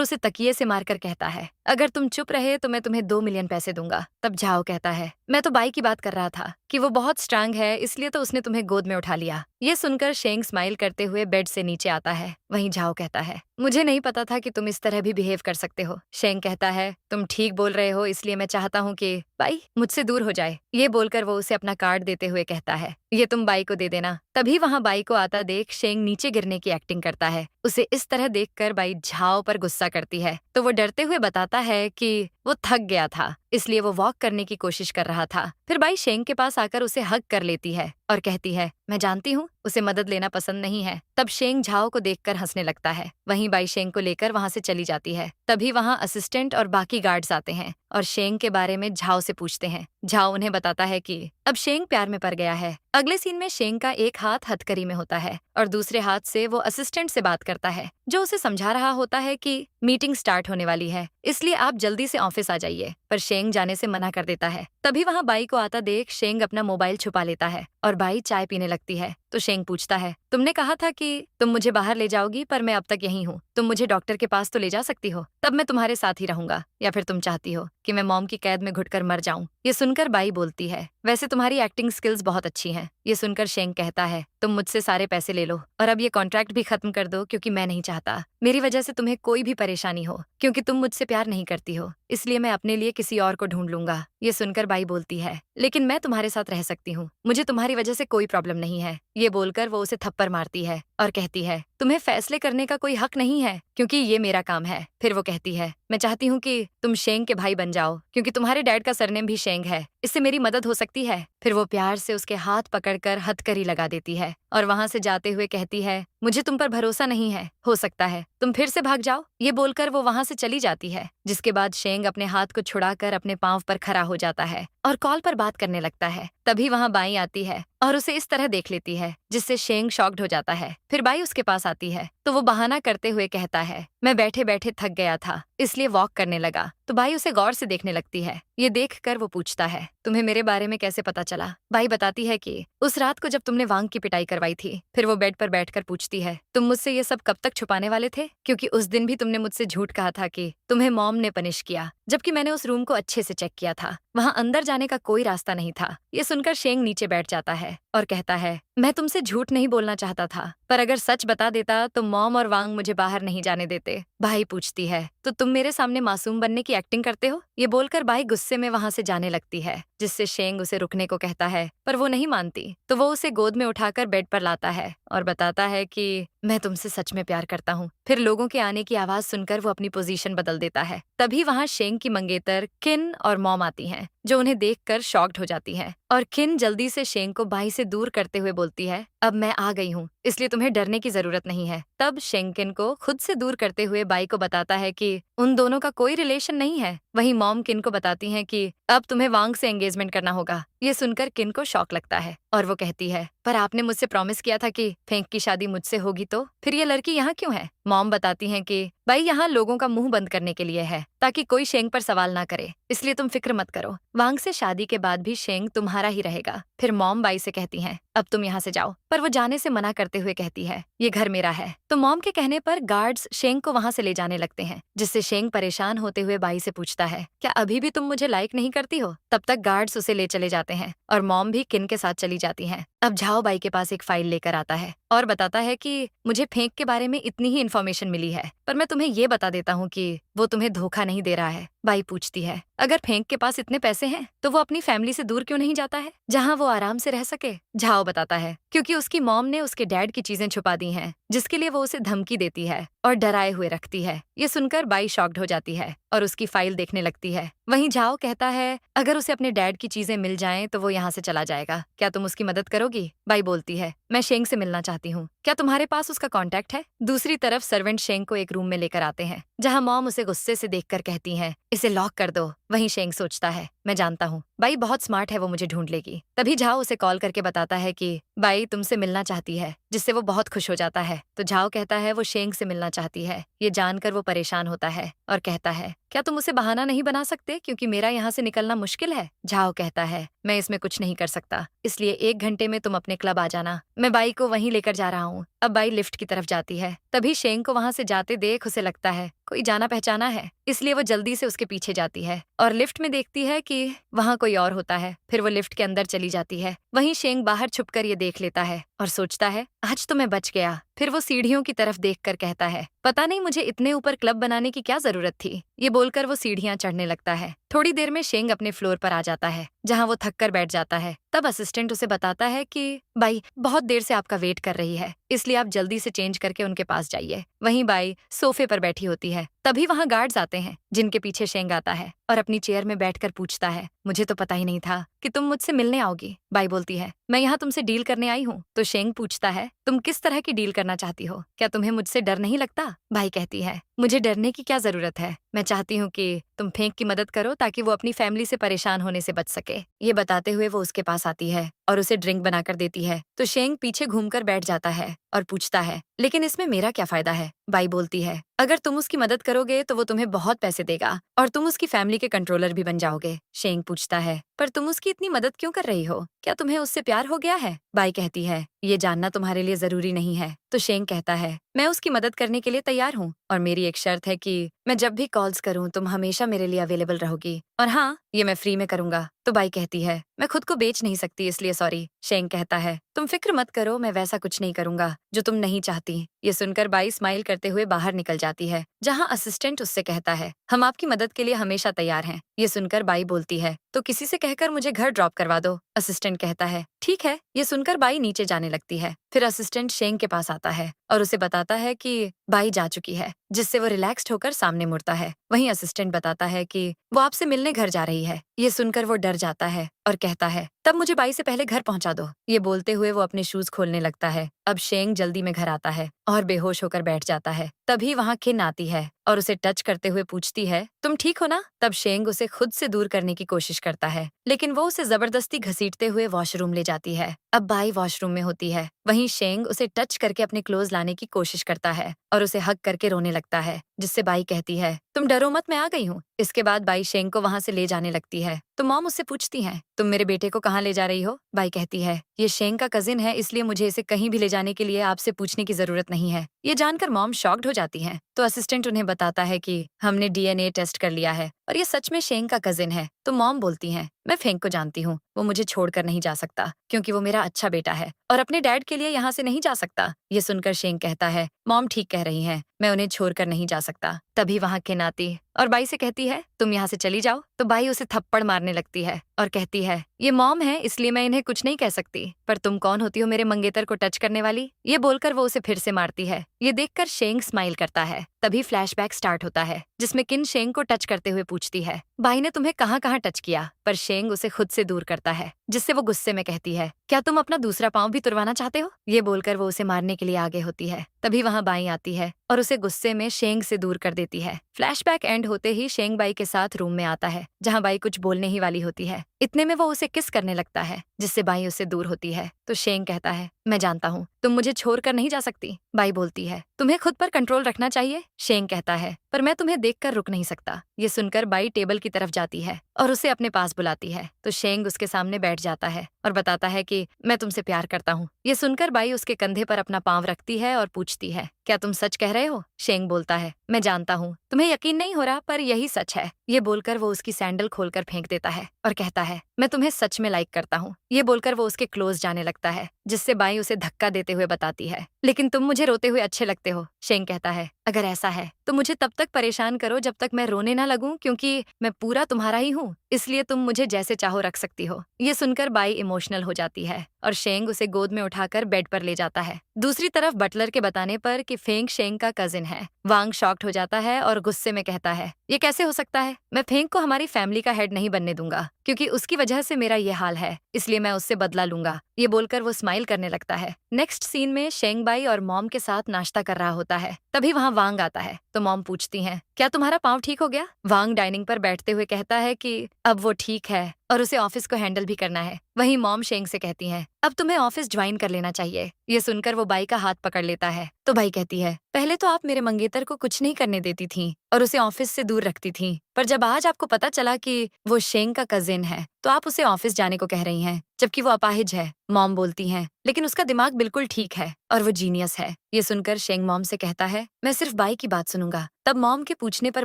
उसे तकिए से मारकर कहता है, अगर तुम चुप रहे तो मैं तुम्हें 2 मिलियन पैसे दूंगा। तब झाओ कहता है, मैं तो बाई की बात कर रहा था कि वो बहुत स्ट्रांग है, इसलिए तो उसने तुम्हें गोद में उठा लिया। ये सुनकर शेंग स्माइल करते हुए बेड से नीचे आता है। वहीं झाओ कहता है, मुझे नहीं पता था कि तुम इस तरह भी बिहेव कर सकते हो। शेंग कहता है, तुम ठीक बोल रहे हो, इसलिए मैं चाहता हूँ कि बाई मुझसे दूर हो जाए। ये बोलकर वो उसे अपना कार्ड देते हुए कहता है, ये तुम बाई को दे देना। तभी वहाँ बाई को आता देख शेंग नीचे गिरने की एक्टिंग करता है। उसे इस तरह देखकर बाई झाओ पर गुस्सा करती है तो वो डरते हुए बताता है कि वो थक गया था, इसलिए वो वॉक करने की कोशिश कर रहा था। फिर बाई शेंग के पास आकर उसे हग कर लेती है और कहती है, मैं जानती हूँ उसे मदद लेना पसंद नहीं है। तब शेंग झाओ को देखकर हंसने लगता है। वहीं बाई शेंग को लेकर वहाँ से चली जाती है। तभी वहाँ असिस्टेंट और बाकी गार्ड्स आते हैं और शेंग के बारे में झाओ से पूछते हैं। झाओ उन्हें बताता है कि अब शेंग प्यार में पड़ गया है। अगले सीन में शेंग का एक हाथ हथकड़ी में होता है और दूसरे हाथ से वो असिस्टेंट से बात करता है, जो उसे समझा रहा होता है कि मीटिंग स्टार्ट होने वाली है, इसलिए आप जल्दी से ऑफिस आ जाइए। पर शेंग जाने से मना कर देता है। तभी वहाँ बाई को आता देख शेंग अपना मोबाइल छुपा लेता है और बाई चाय पीने लगती है तो शेंग पूछता है, तुमने कहा था कि तुम मुझे बाहर ले जाओगी, पर मैं अब तक यहीं हूँ। तुम मुझे डॉक्टर के पास तो ले जा सकती हो, तब मैं तुम्हारे साथ ही रहूंगा, या फिर तुम चाहती हो कि मैं मॉम की कैद में घुटकर मर जाऊं। ये सुनकर बाई बोलती है, वैसे तुम्हारी एक्टिंग स्किल्स बहुत अच्छी हैं। ये सुनकर शेंग कहता है, तुम मुझसे सारे पैसे ले लो और अब ये कॉन्ट्रैक्ट भी खत्म कर दो, क्योंकि मैं नहीं चाहता मेरी वजह से तुम्हें कोई भी परेशानी हो, क्योंकि तुम मुझसे प्यार नहीं करती हो, इसलिए मैं अपने लिए किसी और को ढूंढ लूंगा। ये सुनकर बाई बोलती है, लेकिन मैं तुम्हारे साथ रह सकती हूँ, मुझे तुम्हारी वजह से कोई प्रॉब्लम नहीं है। ये बोलकर वो उसे थप्पड़ मारती है और कहती है, तुम्हें फैसले करने का कोई हक नहीं है, क्योंकि ये मेरा काम है। फिर वो कहती है, मैं चाहती हूँ कि तुम शेंग के भाई बन जाओ, क्योंकि तुम्हारे डैड का सरनेम भी शेंग है, इससे मेरी मदद हो सकती है। फिर वो प्यार से उसके हाथ पकड़कर हथकड़ी लगा देती है और वहां से जाते हुए कहती है, मुझे तुम पर भरोसा नहीं है, हो सकता है तुम फिर से भाग जाओ। ये बोलकर वो वहां से चली जाती है, जिसके बाद शेंग अपने हाथ को छुड़ाकर अपने पांव पर खड़ा हो जाता है और कॉल पर बात करने लगता है। तभी वहां बाई आती है और उसे इस तरह देख लेती है, जिससे शेंग शॉक्ड हो जाता है। फिर बाई उसके पास आती है तो वो बहाना करते हुए कहता है, मैं बैठे बैठे थक गया था, इसलिए वॉक करने लगा। तो बाई उसे गौर से देखने लगती है। ये देखकर वो पूछता है, तुम्हें मेरे बारे में कैसे पता चला? बाई बताती है कि उस रात को जब तुमने वांग की पिटाई करवाई थी। फिर वो बेड पर बैठकर पूछती है, तुम मुझसे ये सब कब तक छुपाने वाले थे? क्योंकि उस दिन भी तुमने मुझसे झूठ कहा था कि तुम्हें मॉम ने पनिश किया, जबकि मैंने उस रूम को अच्छे से चेक किया था, वहां अंदर जाने का कोई रास्ता नहीं था। ये सुनकर शेंग नीचे बैठ जाता है और कहता है, मैं तुमसे झूठ नहीं बोलना चाहता था, पर अगर सच बता देता तो मॉम और वांग मुझे बाहर नहीं जाने देते। भाई पूछती है, तो तुम मेरे सामने मासूम बनने की एक्टिंग करते हो? ये बोलकर भाई गुस्से में वहां से जाने लगती है, जिससे शेंग उसे रुकने को कहता है, पर वो नहीं मानती। तो वो उसे गोद में उठाकर बेड पर लाता है और बताता है कि मैं तुमसे सच में प्यार करता हूँ। फिर लोगों के आने की आवाज सुनकर वो अपनी पोजीशन बदल देता है। तभी वहाँ शेंग की मंगेतर किन और मॉम आती हैं, जो उन्हें देखकर शॉक्ड हो जाती है और किन जल्दी से शेंग को बाई से दूर करते हुए बोलती है, अब मैं आ गई हूँ, इसलिए तुम्हें डरने की जरूरत नहीं है। तब शेंग किन को खुद से दूर करते हुए बाई को बताता है कि उन दोनों का कोई रिलेशन नहीं है। वहीं मॉम किन को बताती हैं कि अब तुम्हें वांग से एंगेजमेंट करना होगा। ये सुनकर किन को शॉक लगता है और वो कहती है, पर आपने मुझसे प्रॉमिस किया था कि फेंक की शादी मुझसे होगी, तो फिर ये लड़की यहाँ क्यों है? मॉम बताती हैं कि भाई यहाँ लोगों का मुंह बंद करने के लिए है, ताकि कोई शेंग पर सवाल ना करे, इसलिए तुम फिक्र मत करो, वांग से शादी के बाद भी शेंग तुम्हारा ही रहेगा। फिर मॉम बाई से कहती हैं, अब तुम यहाँ से जाओ, पर वो जाने से मना करते हुए कहती है, ये घर मेरा है। तो मॉम के कहने पर गार्ड्स शेंग को वहाँ से ले जाने लगते हैं, जिससे शेंग परेशान होते हुए बाई से पूछता है, क्या अभी भी तुम मुझे लाइक नहीं करती हो? तब तक गार्ड्स उसे ले चले जाते हैं और मॉम भी किन के साथ चली जाती हैं। अब झाओ बाई के पास एक फाइल लेकर आता है और बताता है कि मुझे फेंक के बारे में इतनी ही इन्फॉर्मेशन मिली है, पर मैं तुम्हें ये बता देता हूँ कि वो तुम्हें धोखा नहीं दे रहा है। बाई पूछती है, अगर फेंक के पास इतने पैसे हैं तो वो अपनी फैमिली से दूर क्यों नहीं जाता है, जहाँ वो आराम से रह सके। झाओ बताता है, क्योंकि उसकी मॉम ने उसके डैड की चीजें छुपा दी हैं, जिसके लिए वो उसे धमकी देती है और डराए हुए रखती है। ये सुनकर बाई शॉक्ड हो जाती है और उसकी फाइल देखने लगती है। वहीं झाओ कहता है, अगर उसे अपने डैड की चीजें मिल जाएं तो वो यहाँ से चला जाएगा। क्या तुम उसकी मदद करोगी? बाई बोलती है, मैं शेंग से मिलना चाहती हूँ। क्या तुम्हारे पास उसका कॉन्टैक्ट है? दूसरी तरफ सर्वेंट शेंग को एक रूम में लेकर आते हैं, जहाँ मॉम उसे गुस्से से देखकर कहती है, इसे लॉक कर दो। वहीं शेंग सोचता है, मैं जानता हूँ बाई बहुत स्मार्ट है, वो मुझे ढूंढ लेगी। तभी झाओ उसे कॉल करके बताता है कि बाई तुमसे मिलना चाहती है, जिससे वो बहुत खुश हो जाता है। तो झाओ कहता है वो शेंग से मिलना चाहती है। ये जानकर वो परेशान होता है और कहता है, क्या तुम उसे बहाना नहीं बना सकते, क्योंकि मेरा यहाँ से निकलना मुश्किल है। झाओ कहता है, मैं इसमें कुछ नहीं कर सकता, इसलिए 1 घंटे में तुम अपने क्लब आ जाना। मैं बाई को वहीं लेकर जा रहा हूँ। अब बाई लिफ्ट की तरफ जाती है। तभी शेंग को वहां से जाते देख उसे लगता है कोई जाना पहचाना है, इसलिए वो जल्दी से उसके पीछे जाती है और लिफ्ट में देखती है कि वहां कोई और होता है। फिर वो लिफ्ट के अंदर चली जाती है। वहीं शेंग बाहर छुपकर ये देख लेता है और सोचता है, आज तो मैं बच गया। फिर वो सीढ़ियों की तरफ देखकर कहता है, पता नहीं मुझे इतने ऊपर क्लब बनाने की क्या जरूरत थी। ये बोलकर वो सीढ़ियां चढ़ने लगता है। थोड़ी देर में शेंग अपने फ्लोर पर आ जाता है, जहां वो थक कर बैठ जाता है। तब असिस्टेंट उसे बताता है कि बाई बहुत देर से आपका वेट कर रही है, इसलिए आप जल्दी से चेंज करके उनके पास जाइए। वहीं बाई सोफे पर बैठी होती है। तभी वहां गार्ड्स आते हैं, जिनके पीछे शेंग आता है और अपनी चेयर में बैठकर पूछता है, मुझे तो पता ही नहीं था कि तुम मुझसे मिलने आओगी। बाई बोलती है, मैं यहाँ तुमसे डील करने आई हूँ। तो शेंग पूछता है, तुम किस तरह की डील करना चाहती हो? क्या तुम्हें मुझसे डर नहीं लगता? बाई कहती है, मुझे डरने की क्या जरूरत है, मैं चाहती हूँ कि तुम फेंक की मदद करो ताकि वो अपनी फैमिली से परेशान होने से बच सके। ये बताते हुए वो उसके पास आती है और उसे ड्रिंक बनाकर देती है। तो शेंग पीछे घूमकर बैठ जाता है और पूछता है, लेकिन इसमें मेरा क्या फायदा है? बाई बोलती है, अगर तुम उसकी मदद करोगे तो वो तुम्हें बहुत पैसे देगा और तुम उसकी फैमिली के कंट्रोलर भी बन जाओगे। शेंग पूछता है, पर तुम उसकी इतनी मदद क्यों कर रही हो? क्या तुम्हें उससे प्यार हो गया है? बाई कहती है, ये जानना तुम्हारे लिए जरूरी नहीं है। तो शेंग कहता है, मैं उसकी मदद करने के लिए तैयार हूँ और मेरी एक शर्त है कि मैं जब भी कॉल्स करूँ तुम हमेशा मेरे लिए अवेलेबल रहोगी, और हाँ, ये मैं फ्री में करूंगा। तो बाई कहती है, मैं खुद को बेच नहीं सकती, इसलिए सॉरी। शेंग कहता है, तुम फिक्र मत करो, मैं वैसा कुछ नहीं करूंगा जो तुम नहीं चाहती। ये सुनकर बाई स्माइल करते हुए बाहर निकल जाती है, जहाँ असिस्टेंट उससे कहता है, हम आपकी मदद के लिए हमेशा तैयार हैं। ये सुनकर बाई बोलती है, तो किसी से कहकर मुझे घर ड्रॉप करवा दो। असिस्टेंट कहता है, ठीक है। ये सुनकर बाई नीचे जाने लगती है। फिर असिस्टेंट शेंग के पास आता है और उसे बताता है कि बाई जा चुकी है, जिससे वो रिलैक्स्ड होकर सामने मुड़ता है। वहीं असिस्टेंट बताता है कि वो आपसे मिलने घर जा रही है। ये सुनकर वो डर जाता है और कहता है, तब मुझे बाई से पहले घर पहुंचा दो। ये बोलते हुए वो अपने शूज खोलने लगता है। अब शेंग जल्दी में घर आता है और बेहोश होकर बैठ जाता है। तभी वहाँ किन आती है और उसे टच करते हुए पूछती है, तुम ठीक हो ना? तब शेंग उसे खुद से दूर करने की कोशिश करता है, लेकिन वो उसे जबरदस्ती घसीटते हुए वॉशरूम ले जाती है। अब बाई वॉशरूम में होती है। वहीं शेंग उसे टच करके अपने क्लोज लाने की कोशिश करता है और उसे हग करके रोने लगता है, जिससे बाई कहती है, तुम डरो मत, मैं आ गई हूँ। इसके बाद बाई शेंग को वहाँ से ले जाने लगती है। तो मॉम उससे पूछती है, तुम मेरे बेटे को कहाँ ले जा रही हो? बाई कहती है, ये शेंग का कजिन है, इसलिए मुझे इसे कहीं भी ले जाने के लिए आपसे पूछने की जरूरत नहीं है। ये जानकर मॉम शॉक्ड हो जाती है। तो असिस्टेंट उन्हें बताता है कि हमने डीएनए टेस्ट कर लिया है और ये सच में शेंग का कजिन है। तो मॉम बोलती है, मैं फेंग को जानती हूँ, वो मुझे छोड़कर नहीं जा सकता, क्योंकि वो मेरा अच्छा बेटा है और अपने डैड के लिए यहाँ से नहीं जा सकता। ये सुनकर शेंग कहता है, मॉम ठीक कह रही हैं, मैं उन्हें छोड़कर नहीं जा सकता। तभी वहाँ किन आती और बाई से कहती है, तुम यहाँ से चली जाओ। तो बाई उसे थप्पड़ मारने लगती है और कहती है, ये मॉम है, इसलिए मैं इन्हें कुछ नहीं कह सकती, पर तुम कौन होती हो मेरे मंगेतर को टच करने वाली? ये बोलकर वो उसे फिर से मारती है। ये देखकर शेंग स्माइल करता है। तभी फ्लैशबैक स्टार्ट होता है, जिसमें किन शेंग को टच करते हुए पूछती है, बाई ने तुम्हें कहाँ कहाँ टच किया? पर शेंग उसे खुद से दूर करता है, जिससे वो गुस्से में कहती है, क्या तुम अपना दूसरा पाँव भी तुड़वाना चाहते हो? ये बोलकर वो उसे मारने के लिए आगे होती है। तभी वहाँ बाई आती है और उसे गुस्से में शेंग से दूर कर देती है। फ्लैशबैक एंड होते ही शेंग बाई के साथ रूम में आता है, जहाँ बाई कुछ बोलने ही वाली होती है। इतने में वो उसे किस करने लगता है, जिससे बाई उससे दूर होती है। तो शेंग कहता है, मैं जानता हूँ तुम मुझे छोड़कर नहीं जा सकती। बाई बोलती है, तुम्हें खुद पर कंट्रोल रखना चाहिए। शेंग कहता है, पर मैं तुम्हें देखकर रुक नहीं सकता। ये सुनकर बाई टेबल की तरफ जाती है और उसे अपने पास बुलाती है। तो शेंग उसके सामने बैठ जाता है और बताता है कि मैं तुमसे प्यार करता हूँ। ये सुनकर बाई उसके कंधे पर अपना पाँव रखती है और पूछती है, क्या तुम सच कह रहे हो? शेंग बोलता है, मैं जानता हूँ तुम्हें यकीन नहीं हो रहा, पर यही सच है। ये बोलकर वो उसकी सैंडल खोलकर फेंक देता है और कहता है, मैं तुम्हें सच में लाइक करता हूँ। ये बोलकर वो उसके क्लोज जाने लगता है, जिससे बाई उसे धक्का देते हुए बताती है, लेकिन तुम मुझे रोते हुए अच्छे लगते हो। शेंग कहता है, अगर ऐसा है तो मुझे तब तक परेशान करो जब तक मैं रोने ना लगूं, क्योंकि मैं पूरा तुम्हारा ही हूँ, इसलिए तुम मुझे जैसे चाहो रख सकती हो। ये सुनकर बाई इमोशनल हो जाती है और शेंग उसे गोद में उठाकर बेड पर ले जाता है। दूसरी तरफ बटलर के बताने पर कि फेंग शेंग का कजिन है, वांग शॉक्ड हो जाता है और गुस्से में कहता है, ये कैसे हो सकता है? मैं फेंग को हमारी फैमिली का हेड नहीं बनने दूंगा, क्योंकि उसकी वजह से मेरा ये हाल है, इसलिए मैं उससे बदला लूंगा। ये बोलकर वो स्माइल करने लगता है। नेक्स्ट सीन में शेंग बाई और मॉम के साथ नाश्ता कर रहा होता है। तभी वहाँ वांग आता है तो मॉम पूछती हैं, क्या तुम्हारा पाँव ठीक हो गया? वांग डाइनिंग पर बैठते हुए कहता है कि अब वो ठीक है और उसे ऑफिस को हैंडल भी करना है। वहीं मॉम शेंग से कहती हैं, अब तुम्हें ऑफिस ज्वाइन कर लेना चाहिए। ये सुनकर वो बाई का हाथ पकड़ लेता है तो बाई कहती है, पहले तो आप मेरे मंगेतर को कुछ नहीं करने देती थीं और उसे ऑफिस से दूर रखती थीं, पर जब आज आपको पता चला कि वो शेंग का कजिन है तो आप उसे ऑफिस जाने को कह रही हैं, जबकि वो अपाहिज है। मॉम बोलती हैं, लेकिन उसका दिमाग बिल्कुल ठीक है और वो जीनियस है। ये सुनकर शेंग मॉम से कहता है, मैं सिर्फ बाई की बात सुनूंगा। तब मॉम के पूछने पर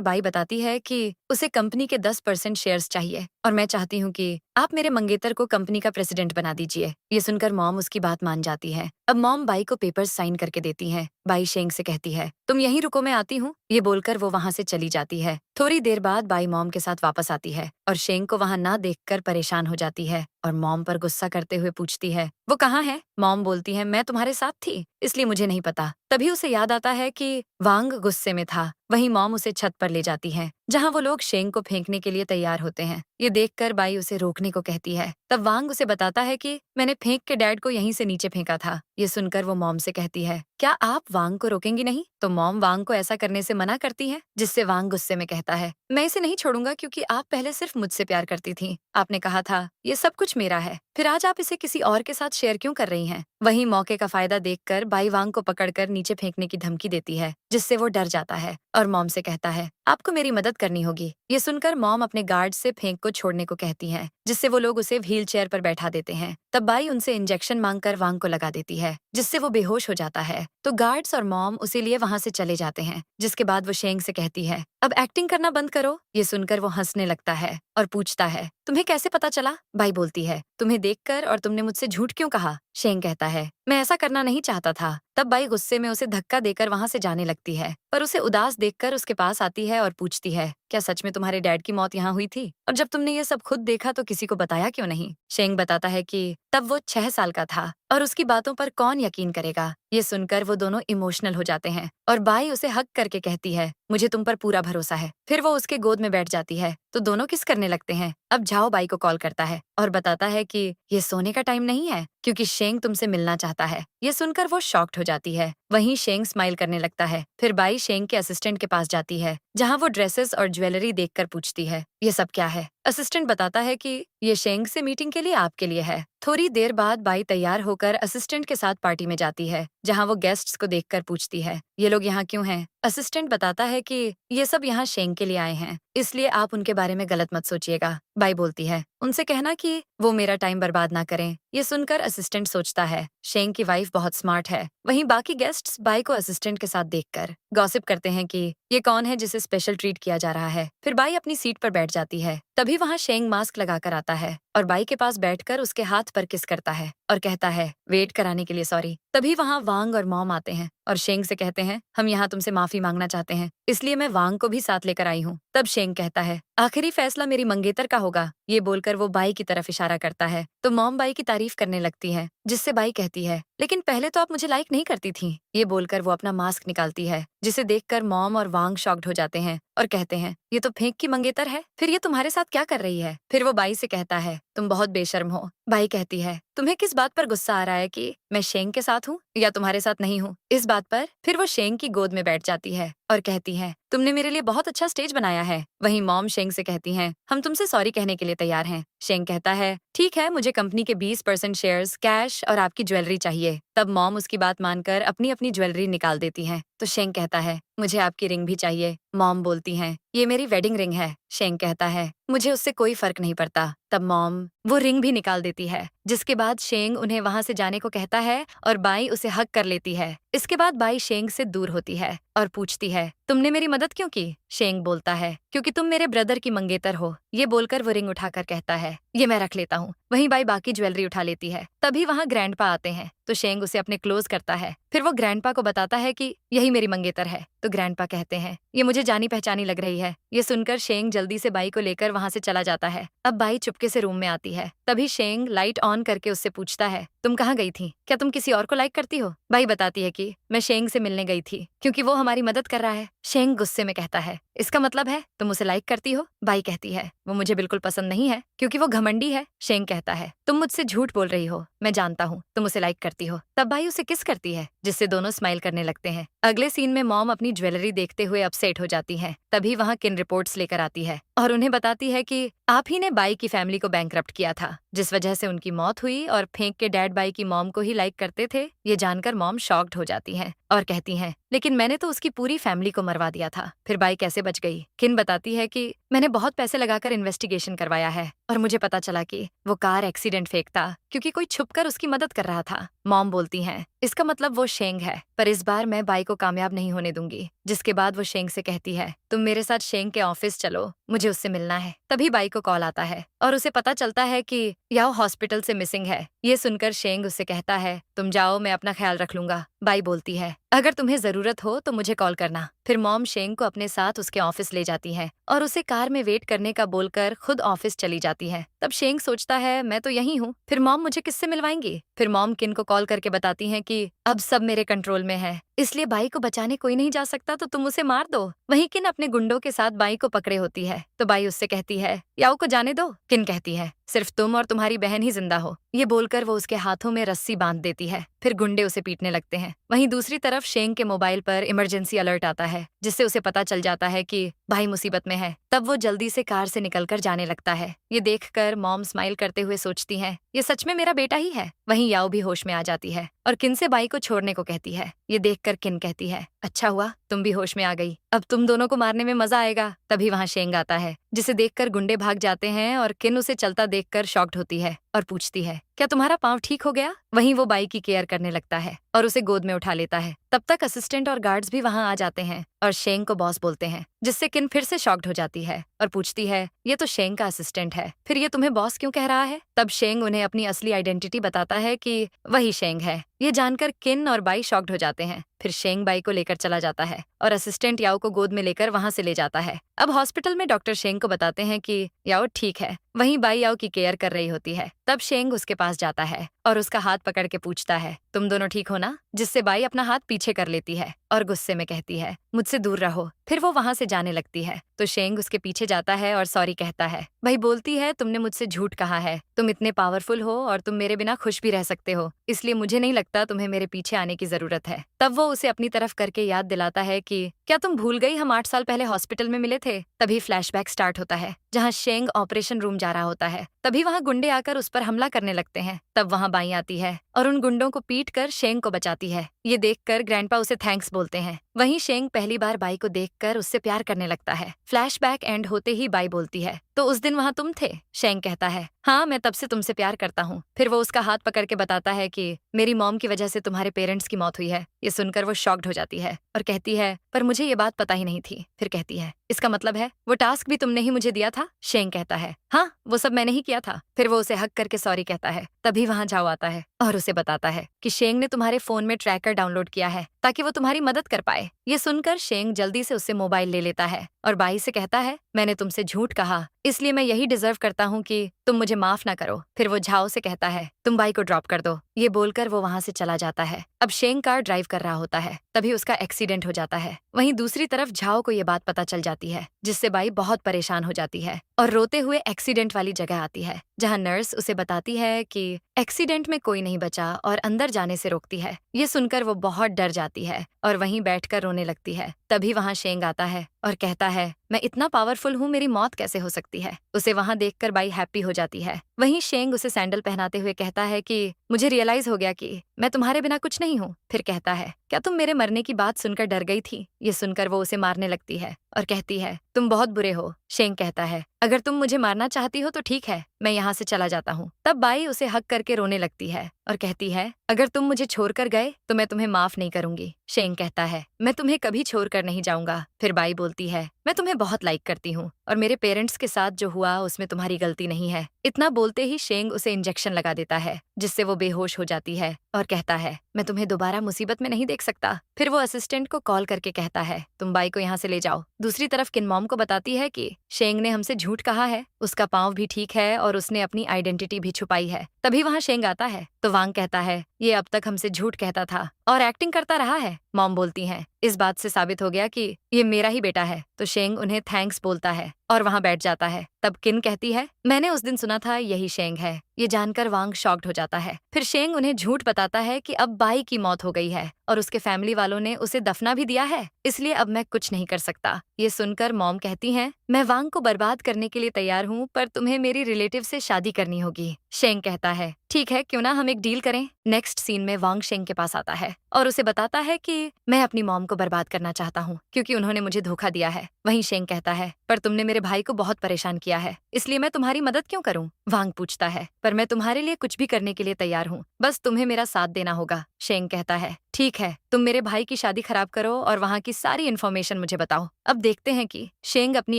बाई बताती है कि उसे कंपनी के 10% शेयर्स चाहिए और मैं चाहती हूँ कि आप मेरे मंगेतर को कंपनी का प्रेसिडेंट बना दीजिए। ये सुनकर मॉम उसकी बात मान जाती है। अब मॉम बाई को पेपर्स साइन करके देती हैं। बाई शेंग से कहती है, तुम यहीं रुको, मैं आती हूँ। ये बोलकर वो वहाँ से चली जाती है। थोड़ी देर बाद बाई मॉम के साथ वापस आती है और शेंग को वहाँ ना देखकर परेशान हो जाती है और मॉम पर गुस्सा करते हुए पूछती है, वो कहाँ है? मॉम बोलती है, मैं तुम्हारे साथ थी, इसलिए मुझे नहीं पता। तभी उसे याद आता है कि वांग गुस्से में था। वहीं मॉम उसे छत पर ले जाती है, जहाँ वो लोग शेंग को फेंकने के लिए तैयार होते हैं। ये देखकर बाई उसे रोकने को कहती है। तब वांग उसे बताता है कि मैंने फेंक के डैड को यहीं से नीचे फेंका था। ये सुनकर वो मॉम से कहती है, क्या आप वांग को रोकेंगी नहीं? तो मॉम वांग को ऐसा करने से मना करती है, जिससे वांग गुस्से में कहता है, मैं इसे नहीं छोड़ूंगा, क्योंकि आप पहले सिर्फ मुझसे प्यार करती थी। आपने कहा था ये सब कुछ मेरा है, फिर आज आप इसे किसी और के साथ शेयर क्यों कर रही हैं? वहीं मौके का फायदा देखकर बाई वांग को पकड़कर नीचे फेंकने की धमकी देती है, जिससे वो डर जाता है और मॉम से कहता है, आपको मेरी मदद करनी होगी। ये सुनकर मॉम अपने गार्ड से फेंक को छोड़ने को कहती है, जिससे वो लोग उसे व्हील चेयर पर बैठा देते हैं। तब बाई उनसे इंजेक्शन मांगकर वांग को लगा देती है, जिससे वो बेहोश हो जाता है। तो गार्ड्स और मॉम उसे लिए वहाँ से चले जाते हैं, जिसके बाद वो शेंग से कहती है, अब एक्टिंग करना बंद करो। ये सुनकर वो हंसने लगता है और पूछता है, तुम्हें कैसे पता चला? बाई बोलती है, तुम्हें देखकर, और तुमने मुझसे झूठ क्यों कहा? शेंग कहता है, मैं ऐसा करना नहीं चाहता था। तब बाई गुस्से में उसे धक्का देकर वहाँ से जाने लगती है, पर उसे उदास देखकर उसके पास आती है और पूछती है, क्या सच में तुम्हारे डैड की मौत यहाँ हुई थी? और जब तुमने ये सब खुद देखा तो किसी को बताया क्यों नहीं? शेंग बताता है कि तब वो 6 साल का था और उसकी बातों पर कौन यकीन करेगा। ये सुनकर वो दोनों इमोशनल हो जाते हैं और बाई उसे हक करके कहती है, मुझे तुम पर पूरा भरोसा है। फिर वो उसके गोद में बैठ जाती है तो दोनों किस करने लगते हैं। अब झाओ बाई को कॉल करता है और बताता है कि ये सोने का टाइम नहीं है, क्योंकि शेंग तुमसे मिलना चाहता है। ये सुनकर वो शॉक्ड हो जाती है। वहीं शेंग स्माइल करने लगता है। फिर बाई शेंग के असिस्टेंट के पास जाती है, जहाँ वो ड्रेसेस और ज्वेलरी देखकर पूछती है, ये सब क्या है? असिस्टेंट बताता है कि ये शेंग से मीटिंग के लिए आपके लिए है। थोड़ी देर बाद बाई तैयार होकर असिस्टेंट के साथ पार्टी में जाती है, जहाँ वो गेस्ट्स को देखकर पूछती है, ये लोग यहाँ क्यों हैं? असिस्टेंट बताता है कि ये सब यहाँ शेंग के लिए आए हैं, इसलिए आप उनके बारे में गलत मत सोचिएगा। बाई बोलती है, उनसे कहना कि वो मेरा टाइम बर्बाद ना करें। ये सुनकर असिस्टेंट सोचता है, शेंग की वाइफ बहुत स्मार्ट है। वहीं बाकी गेस्ट्स बाई को असिस्टेंट के साथ देखकर गॉसिप करते हैं कि ये कौन है जिसे स्पेशल ट्रीट किया जा रहा है। फिर बाई अपनी सीट पर बैठ जाती है। तभी वहाँ शेंग मास्क लगाकर आता है और बाई के पास बैठकर उसके हाथ पर किस करता है और कहता है, वेट कराने के लिए सॉरी। तभी वहाँ वांग और मॉम आते हैं और शेंग से कहते हैं, हम यहाँ तुमसे माफी मांगना चाहते हैं, इसलिए मैं वांग को भी साथ लेकर आई हूँ। तब शेंग कहता है, आखिरी फैसला मेरी मंगेतर का होगा। ये बोलकर वो बाई की तरफ इशारा करता है तो मॉम बाई की तारीफ करने लगती है, जिससे बाई कहती है, लेकिन पहले तो आप मुझे लाइक नहीं करती थी। ये बोलकर वो अपना मास्क निकालती है, जिसे देखकर मॉम और वांग शॉक्ड हो जाते हैं और कहते हैं, ये तो फेंक की मंगेतर है, फिर ये तुम्हारे साथ क्या कर रही है? फिर वो बाई से कहता है, तुम बहुत बेशर्म हो। बाई कहती है, तुम्हें किस बात पर गुस्सा आ रहा है कि मैं शेंग के साथ हूँ या तुम्हारे साथ नहीं हूँ? इस बात पर फिर वो शेंग की गोद में बैठ जाती है और कहती है, तुमने मेरे लिए बहुत अच्छा स्टेज बनाया है। वहीं मॉम शेंग से कहती हैं, हम तुमसे सॉरी कहने के लिए तैयार हैं। शेंग कहता है, ठीक है, मुझे कंपनी के 20% शेयर्स, कैश और आपकी ज्वेलरी चाहिए। तब मॉम उसकी बात मानकर अपनी अपनी ज्वेलरी निकाल देती हैं। तो शेंग कहता है, मुझे आपकी रिंग भी चाहिए। मॉम बोलती हैं, ये मेरी वेडिंग रिंग है। शेंग कहता है, मुझे उससे कोई फर्क नहीं पड़ता। तब मॉम वो रिंग भी निकाल देती है, जिसके बाद शेंग उन्हें वहाँ से जाने को कहता है और बाई उसे हक कर लेती है। इसके बाद बाई शेंग से दूर होती है और पूछती है, तुमने मेरी मदद क्यों की? शेंग बोलता है, क्योंकि तुम मेरे ब्रदर की मंगेतर हो, ये बोलकर वो रिंग उठाकर कहता है, ये मैं रख लेता हूँ। वहीं बाई बाकी ज्वेलरी उठा लेती है। तभी वहाँ ग्रैंडपा आते हैं तो शेंग उसे अपने क्लोज करता है। फिर वो ग्रैंडपा को बताता है कि यही मेरी मंगेतर है। तो ग्रैंडपा कहते हैं, ये मुझे जानी पहचानी लग रही है। ये सुनकर शेंग जल्दी से बाई को लेकर वहाँ से चला जाता है। अब बाई चुपके से रूम में आती है। तभी शेंग लाइट ऑन करके उससे पूछता है, तुम कहाँ गई थी? क्या तुम किसी और को लाइक करती हो? बाई बताती है कि मैं शेंग से मिलने गई थी क्योंकि वो हमारी मदद कर रहा है। शेंग गुस्से में कहता है, इसका मतलब है तुम उसे लाइक करती हो? बाई कहती है, वो मुझे बिल्कुल पसंद नहीं है क्योंकि वो घमंडी है। शेंग कहता है, तुम मुझसे झूठ बोल रही हो, मैं जानता हूँ तुम उसे लाइक करती हो। तब बाई उसे किस करती है जिससे दोनों स्माइल करने लगते हैं। अगले सीन में मॉम अपनी ज्वेलरी देखते हुए अपसेट हो जाती है। तभी वहाँ किन रिपोर्ट्स लेकर आती है और उन्हें बताती है कि आप ही ने बाई की फैमिली को बैंकरप्ट किया था, जिस वजह से उनकी मौत हुई और फेंक के डैड बाई की मॉम को ही लाइक करते थे। ये जानकर मॉम शॉक्ड हो जाती हैं और कहती हैं, लेकिन मैंने तो उसकी पूरी फैमिली को मरवा दिया था, फिर बाई कैसे बच गई? किन बताती है कि मैंने बहुत पैसे लगाकर इन्वेस्टिगेशन करवाया है और मुझे पता चला कि वो कार एक्सीडेंट फेक था क्योंकि कोई छुपकर उसकी मदद कर रहा था। मॉम बोलती हैं, इसका मतलब वो शेंग है, पर इस बार मैं बाई को कामयाब नहीं होने दूंगी। जिसके बाद वो शेंग से कहती है, तुम मेरे साथ शेंग के ऑफिस चलो, मुझे उससे मिलना है। तभी बाई को कॉल आता है और उसे पता चलता है कि याओ हॉस्पिटल से मिसिंग है। ये सुनकर शेंग उससे कहता है, तुम जाओ, मैं अपना ख्याल रख लूंगा। बाई बोलती है, अगर तुम्हें जरूरत हो तो मुझे कॉल करना। फिर मॉम शेंग को अपने साथ उसके ऑफिस ले जाती है और उसे कार में वेट करने का बोलकर खुद ऑफिस चली जाती है। तब शेंग सोचता है, मैं तो यही हूँ, फिर मॉम मुझे किससे मिलवाएंगी? फिर मॉम किन को कॉल करके बताती हैं कि अब सब मेरे कंट्रोल में है, इसलिए बाई को बचाने कोई नहीं जा सकता तो तुम उसे मार दो। वहीं किन अपने गुंडों के साथ बाई को पकड़े होती है तो बाई उससे कहती है, याओ को जाने दो। किन कहती है, सिर्फ तुम और तुम्हारी बहन ही जिंदा हो। ये बोलकर वो उसके हाथों में रस्सी बांध देती है। फिर गुंडे उसे पीटने लगते हैं। वहीं दूसरी तरफ शेंग के मोबाइल पर इमरजेंसी अलर्ट आता है, जिससे उसे पता चल जाता है कि भाई मुसीबत में है। तब वो जल्दी से कार से निकलकर जाने लगता है। ये देखकर मॉम स्माइल करते हुए सोचती है, ये सच में मेरा बेटा ही है। वहीं याओ भी होश में आ जाती है और किन से बाई को छोड़ने को कहती है। ये देखकर किन कहती है, अच्छा हुआ तुम भी होश में आ गई, अब तुम दोनों को मारने में मजा आएगा। तभी वहाँ शेंग आता है, जिसे देखकर गुंडे भाग जाते हैं और किन उसे चलता देखकर शॉक्ड होती है और पूछती है, क्या तुम्हारा पाँव ठीक हो गया? वहीं वो बाई की केयर करने लगता है और उसे गोद में उठा लेता है। तब तक असिस्टेंट और गार्ड्स भी वहाँ आ जाते हैं और शेंग को बॉस बोलते हैं, जिससे किन फिर से शॉक्ड हो जाती है और पूछती है, ये तो शेंग का असिस्टेंट है, फिर ये तुम्हें बॉस क्यों कह रहा है? तब शेंग उन्हें अपनी असली आइडेंटिटी बताता है कि वही शेंग है। ये जानकर किन और बाई शॉक्ड हो जाते हैं। फिर शेंग बाई को लेकर चला जाता है और असिस्टेंट याओ को गोद में लेकर वहां से ले जाता है। अब हॉस्पिटल में डॉक्टर शेंग को बताते हैं कि याओ ठीक है। वहीं बाई याओ की केयर कर रही होती है। तब शेंग उसके पास जाता है और उसका हाथ पकड़ के पूछता है, तुम दोनों ठीक हो ना? जिससे बाई अपना हाथ पीछे कर लेती है और गुस्से में कहती है, मुझसे दूर रहो। फिर वो वहां से जाने लगती है तो शेंग उसके पीछे जाता है और सॉरी कहता है। भाई बोलती है, तुमने मुझसे झूठ कहा है, तुम इतने पावरफुल हो और तुम मेरे बिना खुश भी रह सकते हो, इसलिए मुझे नहीं लगता तुम्हें मेरे पीछे आने की जरूरत है। तब वो उसे अपनी तरफ करके याद दिलाता है कि क्या तुम भूल गई हम 8 साल पहले हॉस्पिटल में मिले थे? तभी फ्लैशबैक स्टार्ट होता है जहाँ शेंग ऑपरेशन रूम जा रहा होता है। तभी वहाँ गुंडे आकर उस पर हमला करने लगते हैं। तब वहाँ बाई आती है और उन गुंडों को पीट कर शेंग को बचाती है। ये देखकर ग्रैंडपा उसे थैंक्स बोलते हैं। वहीं शेंग पहली बार बाई को देखकर उससे प्यार करने लगता है। फ्लैशबैक एंड होते ही बाई बोलती है, तो उस दिन वहाँ तुम थे? शेंग कहता है, हाँ मैं तब से तुमसे प्यार करता हूँ। फिर वो उसका हाथ पकड़ के बताता है कि मेरी मॉम की वजह से तुम्हारे पेरेंट्स की मौत हुई है। ये सुनकर वो शॉक्ड हो जाती है और कहती है, पर मुझे ये बात पता ही नहीं थी। फिर कहती है, इसका मतलब है वो टास्क भी तुमने ही मुझे दिया था? शेंग कहता है, हाँ वो सब मैंने ही किया था। फिर वो उसे हक करके सॉरी कहता है। तभी वहाँ जाओ आता है और उसे बताता है कि शेंग ने तुम्हारे फोन में ट्रैकर डाउनलोड किया है ताकि वो तुम्हारी मदद कर पाए। ये सुनकर शेंग जल्दी से उससे मोबाइल ले लेता है और बाई से कहता है, मैंने तुमसे झूठ कहा, इसलिए मैं यही डिजर्व करता हूँ कि तुम मुझे माफ ना करो। फिर वो झाओ से कहता है, तुम बाई को ड्रॉप कर दो। ये बोलकर वो वहाँ से चला जाता है। अब शेंग कार ड्राइव कर रहा होता है, तभी उसका एक्सीडेंट हो जाता है। वहीं दूसरी तरफ झाओ को ये बात पता चल जाती है, जिससे बाई बहुत परेशान हो जाती है और रोते हुए एक्सीडेंट वाली जगह आती है, जहाँ नर्स उसे बताती है कि एक्सीडेंट में कोई नहीं बचा और अंदर जाने से रोकती है। ये सुनकर वो बहुत डर जाती है और वहीं बैठकर रोने लगती है। तभी वहाँ शेंग आता है और कहता है, मैं इतना पावरफुल हूँ, मेरी मौत कैसे हो सकती है? उसे वहाँ देखकर बाई हैप्पी हो जाती है। वहीं शेंग उसे सैंडल पहनाते हुए कहता है कि मुझे रियलाइज हो गया कि मैं तुम्हारे बिना कुछ नहीं हूँ। फिर कहता है, क्या तुम मेरे मरने की बात सुनकर डर गई थी? ये सुनकर वो उसे मारने लगती है और कहती है, तुम बहुत बुरे हो। शेंग कहता है, अगर तुम मुझे मारना चाहती हो तो ठीक है, मैं यहाँ से चला जाता हूँ। तब बाई उसे हक करके रोने लगती है और कहती है, अगर तुम मुझे छोड़कर गए तो मैं तुम्हें माफ नहीं करूंगी। शेंग कहता है, मैं तुम्हें कभी छोड़कर नहीं जाऊंगा। फिर बाई बोलती है, मैं तुम्हें बहुत लाइक करती हूँ और मेरे पेरेंट्स के साथ जो हुआ उसमें तुम्हारी गलती नहीं है। इतना बोलते ही शेंग उसे इंजेक्शन लगा देता है, जिससे वो बेहोश हो जाती है और कहता है, मैं तुम्हें दोबारा मुसीबत में नहीं देख सकता। फिर वो असिस्टेंट को कॉल करके कहता है, तुम बाई को यहाँ से ले जाओ। दूसरी तरफ किन मॉम को बताती है कि शेंग ने हमसे झूठ कहा है, उसका पाँव भी ठीक है और उसने अपनी आइडेंटिटी भी छुपाई है। तभी वहाँ शेंग आता है तो वांग कहता है, ये अब तक हमसे झूठ कहता था और एक्टिंग करता रहा है। मॉम बोलती हैं, इस बात से साबित हो गया कि ये मेरा ही बेटा है। तो शेंग उन्हें थैंक्स बोलता है और वहाँ बैठ जाता है। तब किन कहती है, मैंने उस दिन सुना था यही शेंग है। ये जानकर वांग शॉक्ड हो जाता है। फिर शेंग उन्हें झूठ बताता है कि अब बाई की मौत हो गई है और उसके फैमिली वालों ने उसे दफना भी दिया है, इसलिए अब मैं कुछ नहीं कर सकता। ये सुनकर मॉम कहती हैं, मैं वांग को बर्बाद करने के लिए तैयार हूँ, पर तुम्हें मेरी रिलेटिव से शादी करनी होगी। शेंग कहता है, ठीक है, क्यों ना हम एक डील करें। नेक्स्ट सीन में वांग शेंग के पास आता है और उसे बताता है कि मैं अपनी मॉम को बर्बाद करना चाहता हूँ क्योंकि उन्होंने मुझे धोखा दिया है। वहीं शेंग कहता है, पर तुमने मेरे भाई को बहुत परेशान किया है, इसलिए मैं तुम्हारी मदद क्यों करूँ। वांग पूछता है, पर मैं तुम्हारे लिए कुछ भी करने के लिए तैयार हूँ, बस तुम्हें मेरा साथ देना होगा। शेंग कहता है, ठीक है, तुम मेरे भाई की शादी खराब करो और वहाँ की सारी इन्फॉर्मेशन मुझे बताओ। अब देखते हैं कि शेंग अपनी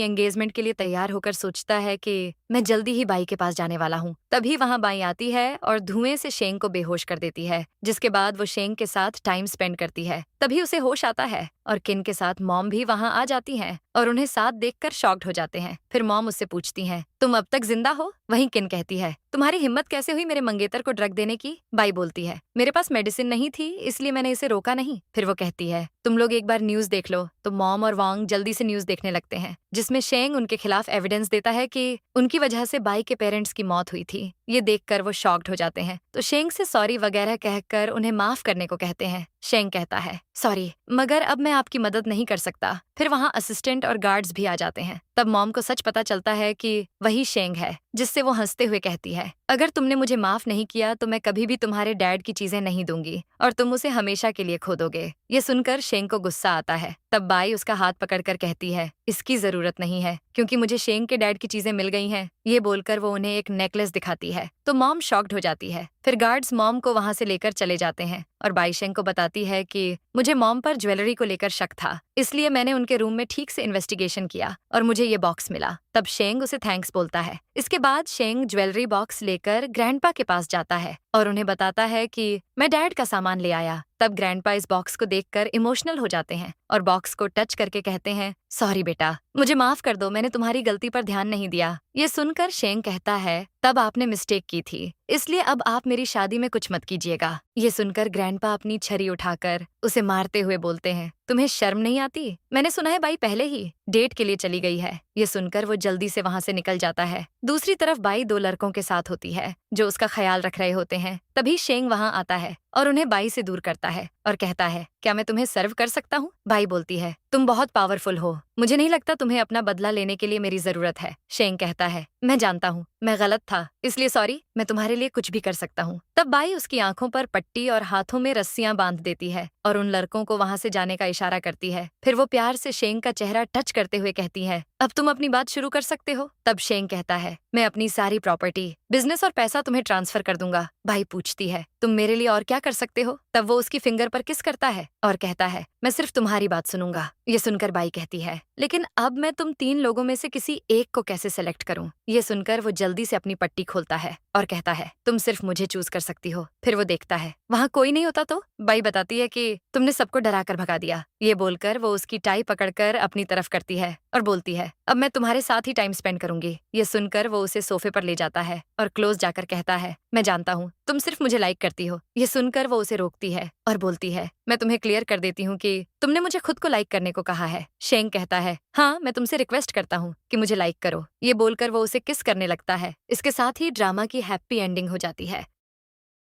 एंगेजमेंट के लिए तैयार होकर सोचता है कि मैं जल्दी ही बाई के पास जाने वाला हूँ। तभी वहाँ बाई आती है और धुएं से शेंग को बेहोश कर देती है, जिसके बाद वो शेंग के साथ टाइम स्पेंड करती है। तभी उसे होश आता है और किन के साथ मॉम भी वहाँ आ जाती हैं और उन्हें साथ देखकर शॉक्ड हो जाते हैं। फिर मॉम उससे पूछती हैं, तुम अब तक जिंदा हो। वहीं किन कहती है, तुम्हारी हिम्मत कैसे हुई मेरे मंगेतर को ड्रग देने की। बाई बोलती है, मेरे पास मेडिसिन नहीं थी इसलिए मैंने इसे रोका नहीं। फिर वो कहती है, तुम लोग एक बार न्यूज देख लो। तो मॉम और वांग जल्दी से न्यूज देखने लगते हैं, जिसमें शेंग उनके खिलाफ एविडेंस देता है कि उनकी वजह से बाई के पेरेंट्स की मौत हुई थी। ये देखकर वो शॉक्ड हो जाते हैं तो शेंग से सॉरी वगैरह कहकर उन्हें माफ करने को कहते हैं। शेंग कहता है, सॉरी, मगर अब मैं आपकी मदद नहीं कर सकता। फिर वहाँ असिस्टेंट और गार्ड्स भी आ जाते हैं। तब मॉम को सच पता चलता है कि वही शेंग है, जिससे वो हंसते हुए कहती है, अगर तुमने मुझे माफ नहीं किया तो मैं कभी भी तुम्हारे डैड की चीजें नहीं दूंगी और तुम उसे हमेशा के लिए खो दोगे। ये सुनकर शेंग को गुस्सा आता है। तब बाई उसका हाथ पकड़कर कहती है, इसकी जरूरत नहीं है क्योंकि मुझे शेंग के डैड की चीजें मिल गई हैं। ये बोलकर वो उन्हें एक नेकलेस दिखाती है तो मॉम शॉक्ड हो जाती है। फिर गार्ड्स मॉम को वहां से लेकर चले जाते हैं और बाई शेंग को बताती है कि मुझे मॉम पर ज्वेलरी को लेकर शक था, इसलिए मैंने उनके रूम में ठीक से इन्वेस्टिगेशन किया और मुझे ये बॉक्स मिला। तब शेंग उसे थैंक्स बोलता है। इसके बाद शेंग ज्वेलरी बॉक्स लेकर ग्रैंडपा के पास जाता है और उन्हें बताता है कि मैं डैड का सामान ले आया। तब ग्रैंडपा इस बॉक्स को देखकर इमोशनल हो जाते हैं और बॉक्स को टच करके कहते हैं, सॉरी बेटा, मुझे माफ कर दो, मैंने तुम्हारी गलती पर ध्यान नहीं दिया। ये सुनकर शेंग कहता है, तब आपने मिस्टेक की थी, इसलिए अब आप मेरी शादी में कुछ मत कीजिएगा। ये सुनकर ग्रैंडपा अपनी छरी उठाकर उसे मारते हुए बोलते हैं, तुम्हें शर्म नहीं आती? मैंने सुना है बाई पहले ही डेट के लिए चली गई है। ये सुनकर वो जल्दी से वहां से निकल जाता है। दूसरी तरफ बाई दो लड़कों के साथ होती है जो उसका ख्याल रख रहे होते हैं। तभी शेंग वहां आता है और उन्हें बाई से दूर करता है और कहता है, क्या मैं तुम्हें सर्व कर सकता हूँ? बाई बोलती है, तुम बहुत पावरफुल हो, मुझे नहीं लगता तुम्हें अपना बदला लेने के लिए मेरी जरूरत है। शेंग कहता है, मैं जानता हूँ, मैं गलत था, इसलिए सॉरी, मैं तुम्हारे लिए कुछ भी कर सकता हूँ। तब बाई उसकी आंखों पर पट्टी और हाथों में रस्सियां बांध देती है और उन लड़कों को वहां से जाने का इशारा करती है। फिर वो प्यार से शेंग का चेहरा टच करते हुए कहती है, अब तुम अपनी बात शुरू कर सकते हो। तब शेंग कहता है, मैं अपनी सारी प्रॉपर्टी, बिजनेस और पैसा तुम्हें ट्रांसफर कर दूंगा। बाई पूछती है, तुम मेरे लिए और क्या कर सकते हो? तब वो उसकी फिंगर पर किस करता है और कहता है, मैं सिर्फ तुम्हारी बात सुनूंगा। ये सुनकर बाई कहती है, लेकिन अब मैं तुम 3 लोगों में से किसी एक को कैसे सेलेक्ट करूं? ये सुनकर वो जल्दी से अपनी पट्टी खोलता है और कहता है, तुम सिर्फ मुझे चूज कर सकती हो। फिर वो देखता है वहाँ कोई नहीं होता तो बाई बताती है कि तुमने सबको डरा कर भगा दिया। ये बोलकर वो उसकी टाई पकड़कर अपनी तरफ करती है और बोलती है, अब मैं तुम्हारे साथ ही टाइम स्पेंड करूंगी। ये सुनकर वो उसे सोफे पर ले जाता है और क्लोज जाकर कहता है, मैं जानता हूँ तुम सिर्फ मुझे लाइक करती हो। ये सुनकर वो उसे रोकती है और बोलती है, मैं तुम्हें क्लियर कर देती हूँ कि तुमने मुझे खुद को लाइक करने को कहा है। शेंग कहता है, हाँ, मैं तुमसे रिक्वेस्ट करता हूँ कि मुझे लाइक करो। ये बोलकर वो उसे किस करने लगता है। इसके साथ ही ड्रामा की हैप्पी एंडिंग हो जाती है।